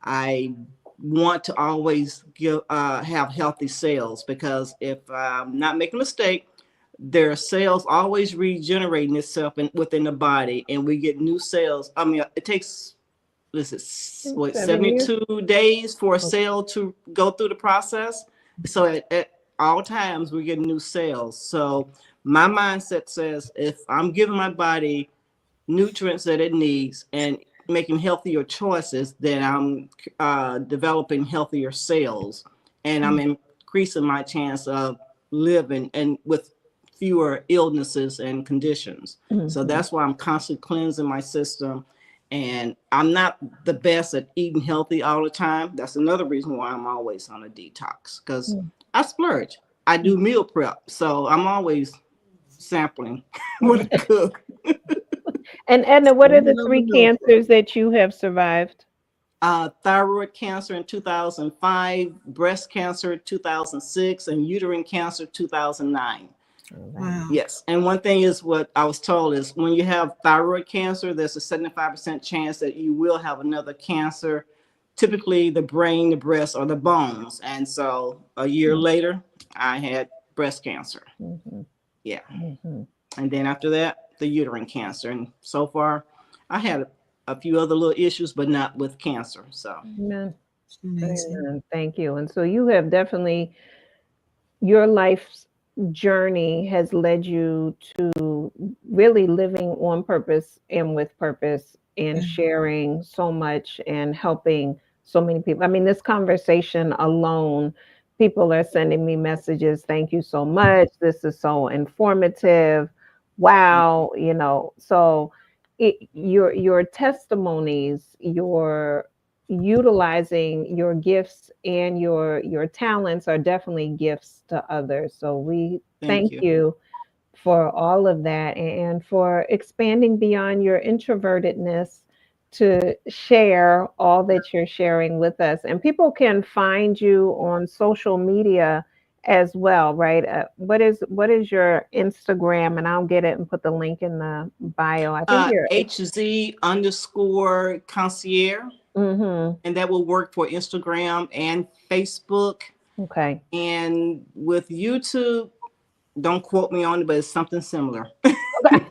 I want to always have healthy cells, because if I'm not making a mistake, their cells always regenerating itself within the body, and we get new cells. I mean, it takes, this is what, 7 years. 72 days for a cell to go through the process. So at all times we're getting new cells. So my mindset says, if I'm giving my body nutrients that it needs and making healthier choices, then I'm developing healthier cells, and I'm increasing my chance of living and with fewer illnesses and conditions. So that's why I'm constantly cleansing my system. And I'm not the best at eating healthy all the time. That's another reason why I'm always on a detox, because I splurge. I do meal prep, so I'm always sampling what to cook. And Edna, what are the Never 3 know. cancers that you have survived? Thyroid cancer in 2005, breast cancer 2006, and uterine cancer 2009. Wow. Yes. And one thing is, what I was told is, when you have thyroid cancer, there's a 75% chance that you will have another cancer, typically the brain, the breast, or the bones. And so a year later, I had breast cancer. Yeah. And then after that, the uterine cancer. And so far, I had a few other little issues, but not with cancer. So Amen. Amazing. Amen. Thank you. And so you have definitely, your life's journey has led you to really living on purpose and with purpose, and sharing so much and helping so many people. I mean, this conversation alone, people are sending me messages. Thank you so much. This is so informative. Wow. So your testimonies, your utilizing your gifts and your talents are definitely gifts to others. So we thank you for all of that, and for expanding beyond your introvertedness to share all that you're sharing with us. And people can find you on social media as well, right? What is your Instagram? And I'll get it and put the link in the bio. I think you're HZ_concierge. And that will work for Instagram and Facebook. Okay. And with YouTube, don't quote me on it, but it's something similar. Okay.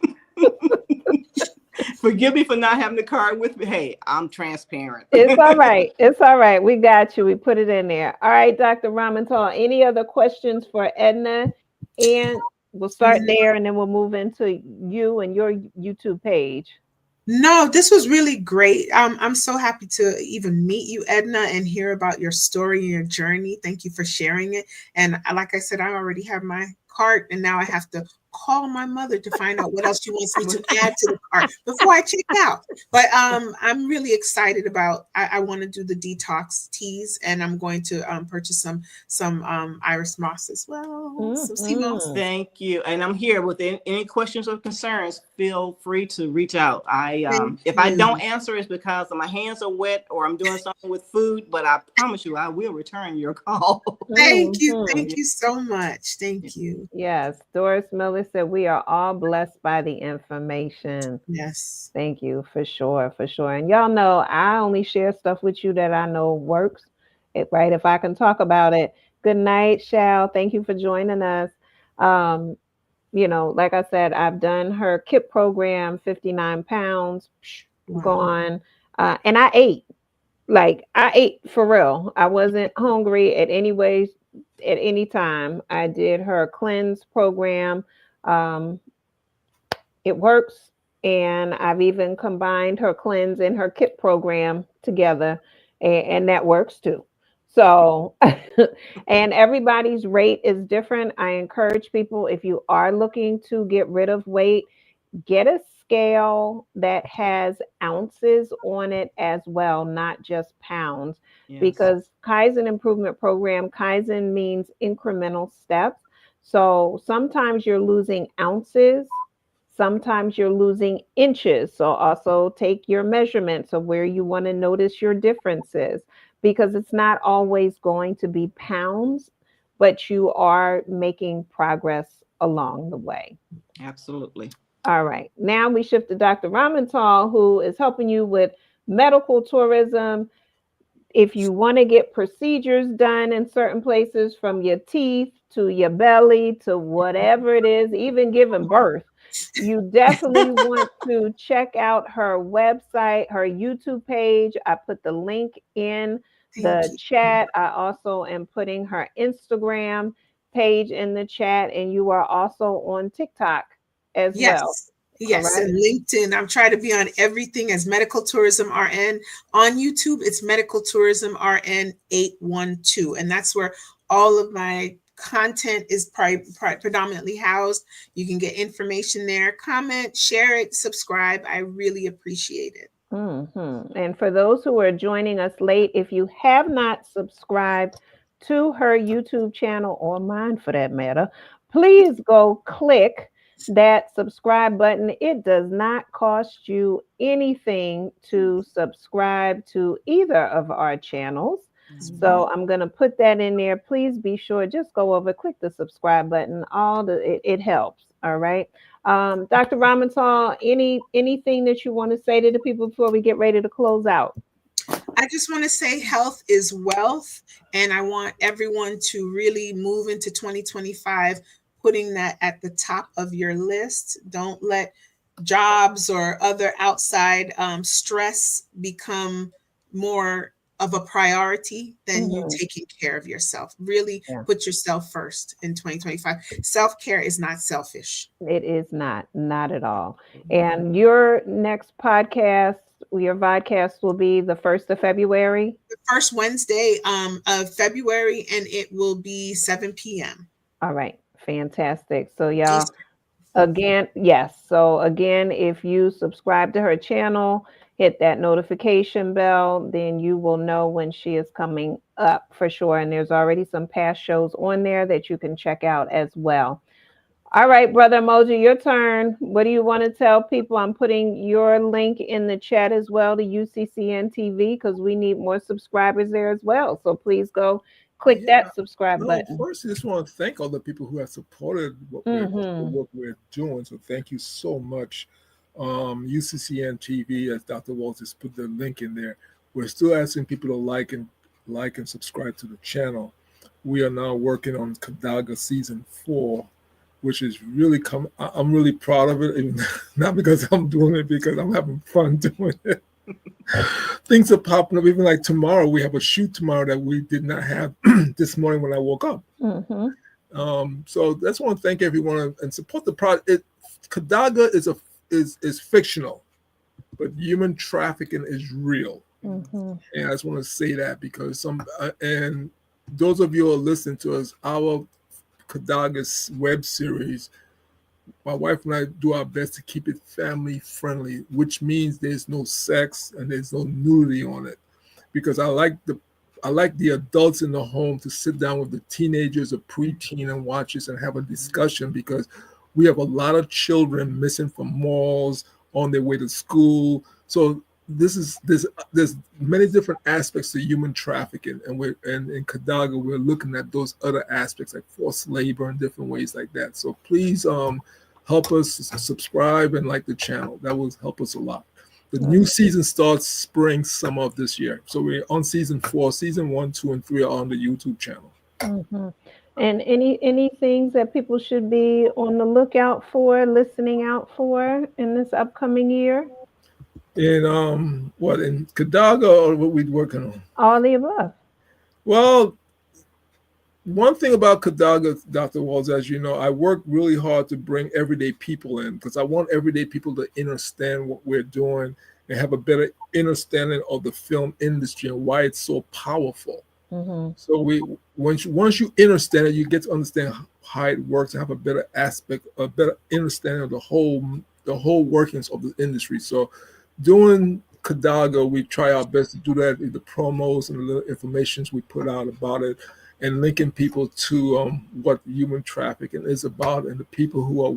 Forgive me for not having the card with me. Hey, I'm transparent. It's all right. It's all right. We got you. We put it in there. All right, Dr. Ramontal, any other questions for Edna? And we'll start there, and then we'll move into you and your YouTube page. No, this was really great. I'm so happy to even meet you, Edna, and hear about your story and your journey. Thank you for sharing it. And like I said, I already have my cart, and now I have to call my mother to find out what else she wants me to add to the cart before I check out. But I'm really excited about. I want to do the detox teas, and I'm going to purchase some iris moss as well, some sea moss. Thank you. And I'm here with any questions or concerns. Feel free to reach out. If I don't answer, it's because my hands are wet or I'm doing something with food. But I promise you, I will return your call. Thank you. Thank you so much. Thank you. Yes. Doris Miller said we are all blessed by the information. Yes. Thank you, for sure, for sure. And y'all know I only share stuff with you that I know works, right? If I can talk about it. Good night, Shal. Thank you for joining us. Like I said, I've done her KIP program, 59 pounds, gone. And I ate. Like, I ate for real. I wasn't hungry at any time. I did her cleanse program. It works. And I've even combined her cleanse and her KIP program together, and that works too. So, and everybody's rate is different. I encourage people, if you are looking to get rid of weight, get a scale that has ounces on it as well, not just pounds. Yes. Because Kaizen Improvement Program, Kaizen means incremental steps. So sometimes you're losing ounces, Sometimes you're losing inches. So also take your measurements of where you want to notice your differences, because it's not always going to be pounds, but you are making progress along the way. Absolutely. All right. Now we shift to Dr. Ramontal, who is helping you with medical tourism. If you want to get procedures done in certain places, from your teeth to your belly to whatever it is, even giving birth, you definitely want to check out her website, her YouTube page. I put the link in Thank the you. chat. I also am putting her Instagram page in the chat, and you are also on TikTok as well. Yes. All Yes, right. and LinkedIn. I'm trying to be on everything as Medical Tourism RN. On YouTube, it's Medical Tourism RN 812. And that's where all of my content is predominantly housed. You can get information there. Comment, share it, subscribe. I really appreciate it. And for those who are joining us late, if you have not subscribed to her YouTube channel, or mine for that matter, please go click that subscribe button. It does not cost you anything to subscribe to either of our channels. So I'm going to put that in there. Please be sure, just go over, click the subscribe button. It helps. All right. Dr. Ramontal, anything that you want to say to the people before we get ready to close out? I just want to say health is wealth, and I want everyone to really move into 2025 putting that at the top of your list. Don't let jobs or other outside stress become more of a priority than you taking care of yourself. Really Yeah. put yourself first in 2025. Self-care is not selfish. It is not at all. And your next podcast, your vodcast will be the 1st of February. The first Wednesday of February, and it will be 7 p.m. All right. Fantastic. So y'all, Eastern. again, yes. So again, if you subscribe to her channel, hit that notification bell, then you will know when she is coming up for sure. And there's already some past shows on there that you can check out as well. All right, Brother Umoja, your turn. What do you want to tell people? I'm putting your link in the chat as well to UCCN TV, because we need more subscribers there as well. So please go click Yeah. that subscribe No, button. first, I just want to thank all the people who have supported the work we're doing. So thank you so much. UCCN TV, as Dr. Walters put the link in there. We're still asking people to like and subscribe to the channel. We are now working on Kadaga season 4, which is really I'm really proud of it, even not because I'm doing it, because I'm having fun doing it. Things are popping up. Even like tomorrow, we have a shoot tomorrow that we did not have this morning when I woke up. So that's want to thank everyone and support the project. Kadaga is fictional, but human trafficking is real. And I just want to say that because and those of you who are listening to us, our Kadaga's web series, my wife and I do our best to keep it family friendly, which means there's no sex and there's no nudity on it, because I like the adults in the home to sit down with the teenagers or preteen and watch this and have a discussion, because we have a lot of children missing from malls on their way to school. So there's many different aspects to human trafficking, and in Kadaga we're looking at those other aspects like forced labor and different ways like that. So please help us subscribe and like the channel. That will help us a lot. The new season starts spring, summer of this year. So we're on season 4. Season 1, 2, and 3 are on the YouTube channel. And any things that people should be on the lookout for, listening out for in this upcoming year? In in Kadaga, or what we're working on? All the above. Well, one thing about Kadaga, Dr. Walls, as you know, I work really hard to bring everyday people in, because I want everyday people to understand what we're doing and have a better understanding of the film industry and why it's so powerful. So once you understand it, you get to understand how it works and have a better understanding of the whole workings of the industry. So doing Kadaga, we try our best to do that in the promos and the little information we put out about it, and linking people to what human trafficking is about, and the people who are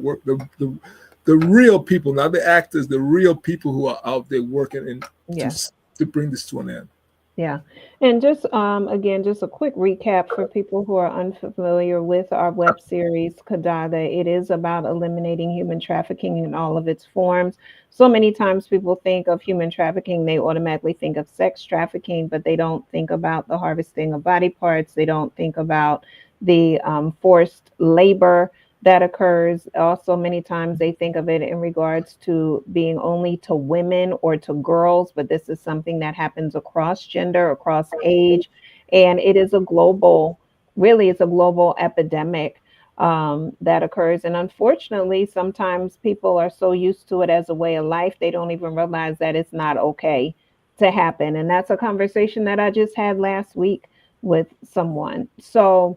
the real people, not the actors, the real people who are out there working and Yeah. to bring this to an end. Yeah. And just again, just a quick recap for people who are unfamiliar with our web series, Kadaga. It is about eliminating human trafficking in all of its forms. So many times people think of human trafficking, they automatically think of sex trafficking, but they don't think about the harvesting of body parts. They don't think about the forced labor that occurs. Also, many times they think of it in regards to being only to women or to girls, but this is something that happens across gender, across age, and it is a global, really, it's a global epidemic that occurs. And unfortunately, sometimes people are so used to it as a way of life, they don't even realize that it's not okay to happen. And that's a conversation that I just had last week with someone. So,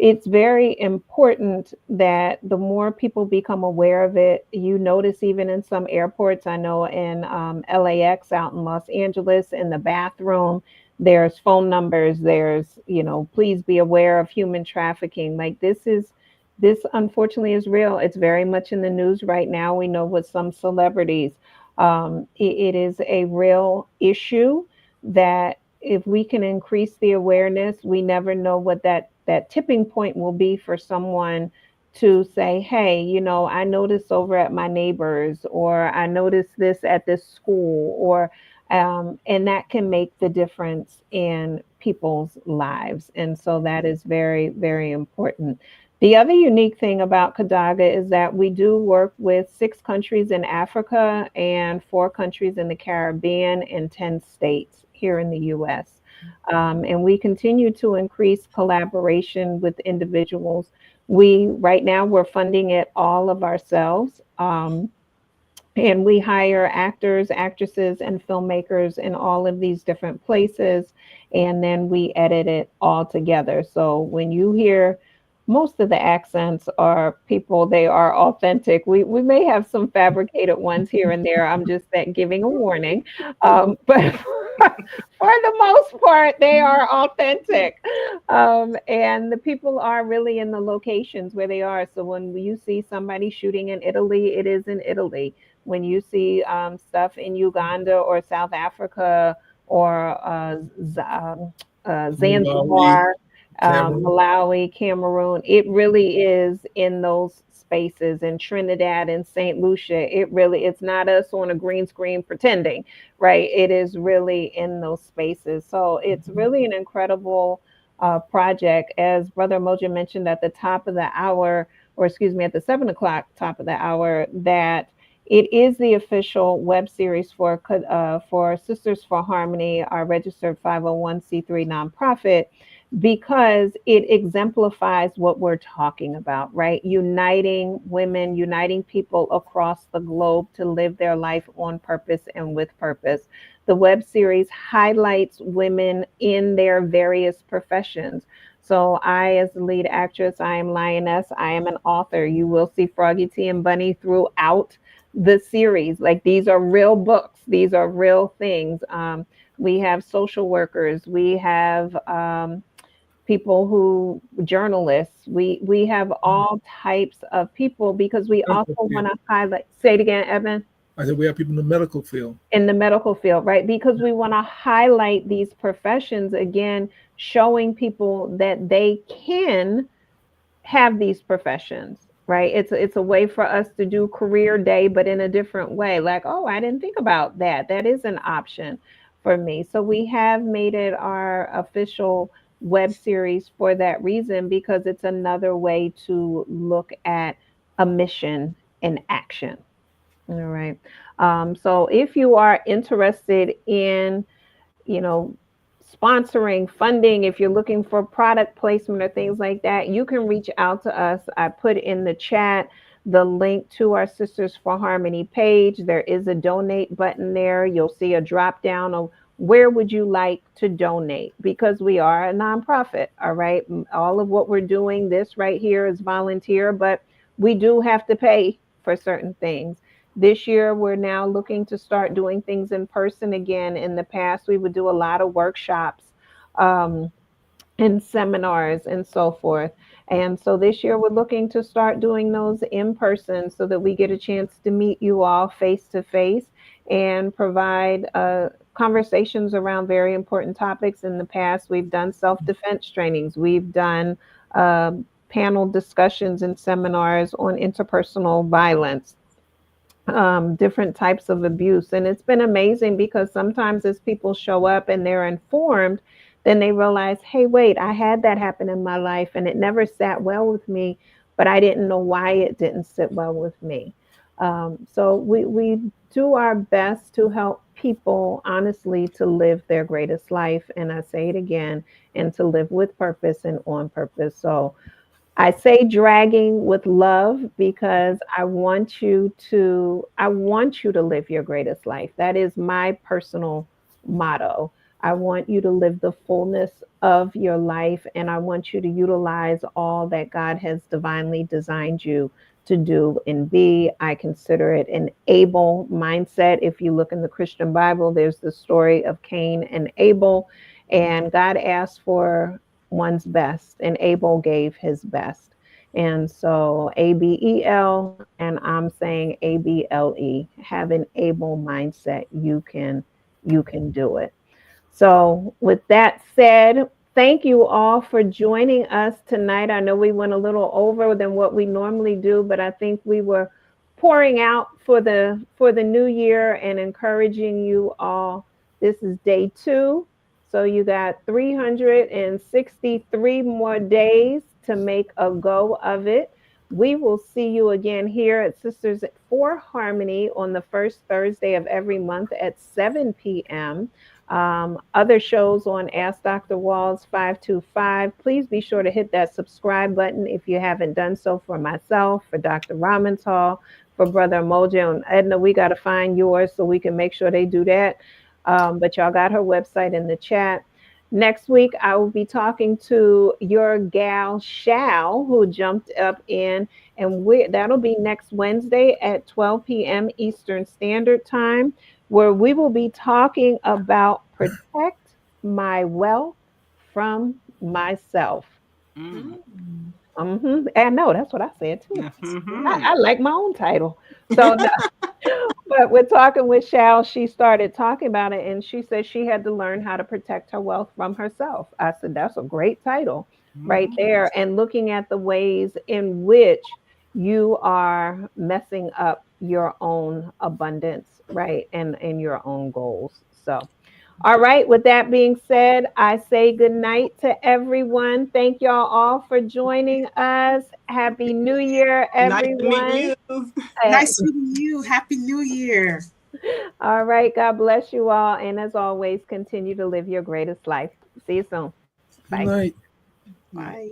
it's very important that the more people become aware of it. You notice even in some airports, I know in LAX out in Los Angeles, in the bathroom, there's phone numbers, there's, please be aware of human trafficking. Like this unfortunately is real. It's very much in the news right now. We know with some celebrities, it is a real issue that if we can increase the awareness, we never know what that tipping point will be for someone to say, hey, I noticed over at my neighbors, or I noticed this at this school, or and that can make the difference in people's lives. And so that is very, very important. The other unique thing about Kadaga is that we do work with 6 countries in Africa and 4 countries in the Caribbean and 10 states here in the US. And we continue to increase collaboration with individuals. Right now, we're funding it all of ourselves. And we hire actors, actresses, and filmmakers in all of these different places. And then we edit it all together. So when you hear most of the accents are people, they are authentic. We may have some fabricated ones here and there. I'm just giving a warning. But for the most part, they are authentic. And the people are really in the locations where they are. So when you see somebody shooting in Italy, it is in Italy. When you see stuff in Uganda or South Africa or Malawi, Zanzibar, Cameroon. Malawi, Cameroon, it really is in those spaces. In Trinidad and St. Lucia, it's not us on a green screen pretending, right? It is really in those spaces. So it's really an incredible project. As Brother Moja mentioned at the top of the hour, or excuse me, at the 7 o'clock top of the hour, that it is the official web series for Sisters for Harmony, our registered 501c3 nonprofit, because it exemplifies what we're talking about, right? Uniting women, uniting people across the globe to live their life on purpose and with purpose. The web series highlights women in their various professions. So I, as the lead actress, I am Lioness. I am an author. You will see Froggy T and Bunny throughout the series. Like, these are real books. These are real things. We have social workers. We have people who journalists. We have all types of people because we also want to highlight. Say it again, Evan. I said we have people in the medical field. In the medical field, right? Because we want to highlight these professions again, showing people that they can have these professions, right? It's a way for us to do career day, but in a different way. Like, oh, I didn't think about that. That is an option for me. So we have made it our official web series for that reason, because it's another way to look at a mission in action. All right. So if you are interested in, you know, sponsoring, funding, if you're looking for product placement or things like that, you can reach out to us. I put in the chat the link to our Sisters for Harmony page. There is a donate button there. You'll see a drop down of where would you like to donate, because we are a nonprofit. All right. All of what we're doing, this right here, is volunteer, but we do have to pay for certain things. This year, we're now looking to start doing things in person again. In the past, we would do a lot of workshops um, and seminars and so forth. And so this year we're looking to start doing those in person so that we get a chance to meet you all face to face and provide conversations around very important topics. In the past, we've done self-defense trainings. We've done panel discussions and seminars on interpersonal violence, different types of abuse. And it's been amazing because sometimes as people show up and they're informed, then they realize, hey, wait, I had that happen in my life and it never sat well with me, but I didn't know why it didn't sit well with me. So we do our best to help people honestly to live their greatest life. And I say it again, and to live with purpose and on purpose. So I say dragging with love because I want you to live your greatest life. That is my personal motto. I want you to live the fullness of your life and I want you to utilize all that God has divinely designed you to do and be. I consider it an able mindset. If you look in the Christian Bible, there's the story of Cain and Abel, and God asked for one's best, and Abel gave his best. And so ABEL, and I'm saying ABLE, have an able mindset. You can do it. So with that said, thank you all for joining us tonight. I know we went a little over than what we normally do, but I think we were pouring out for the new year and encouraging you all. This is day 2. So you got 363 more days to make a go of it. We will see you again here at Sisters for Harmony on the first Thursday of every month at 7 p.m. Other shows on Ask Dr. Walls 525. Please be sure to hit that subscribe button if you haven't done so, for myself, for Dr. Ramontal, for Brother Umoja and Edna. We got to find yours so we can make sure they do that. But y'all got her website in the chat. Next week, I will be talking to your gal, Shal, who jumped up in, and that'll be next Wednesday at 12 p.m. Eastern Standard Time, where we will be talking about protect my wealth from myself. Mm. And no, that's what I said too. Mhm. I like my own title. So but we're talking with Shal. She started talking about it and she said she had to learn how to protect her wealth from herself. I said, that's a great title right there. And looking at the ways in which you are messing up your own abundance, right? And your own goals. So, all right. With that being said, I say good night to everyone. Thank y'all all for joining us. Happy New Year, Nice to meet everyone. you. Nice meeting you. Happy New Year. All right. God bless you all. And as always, continue to live your greatest life. See you soon. Good Bye. night. Bye.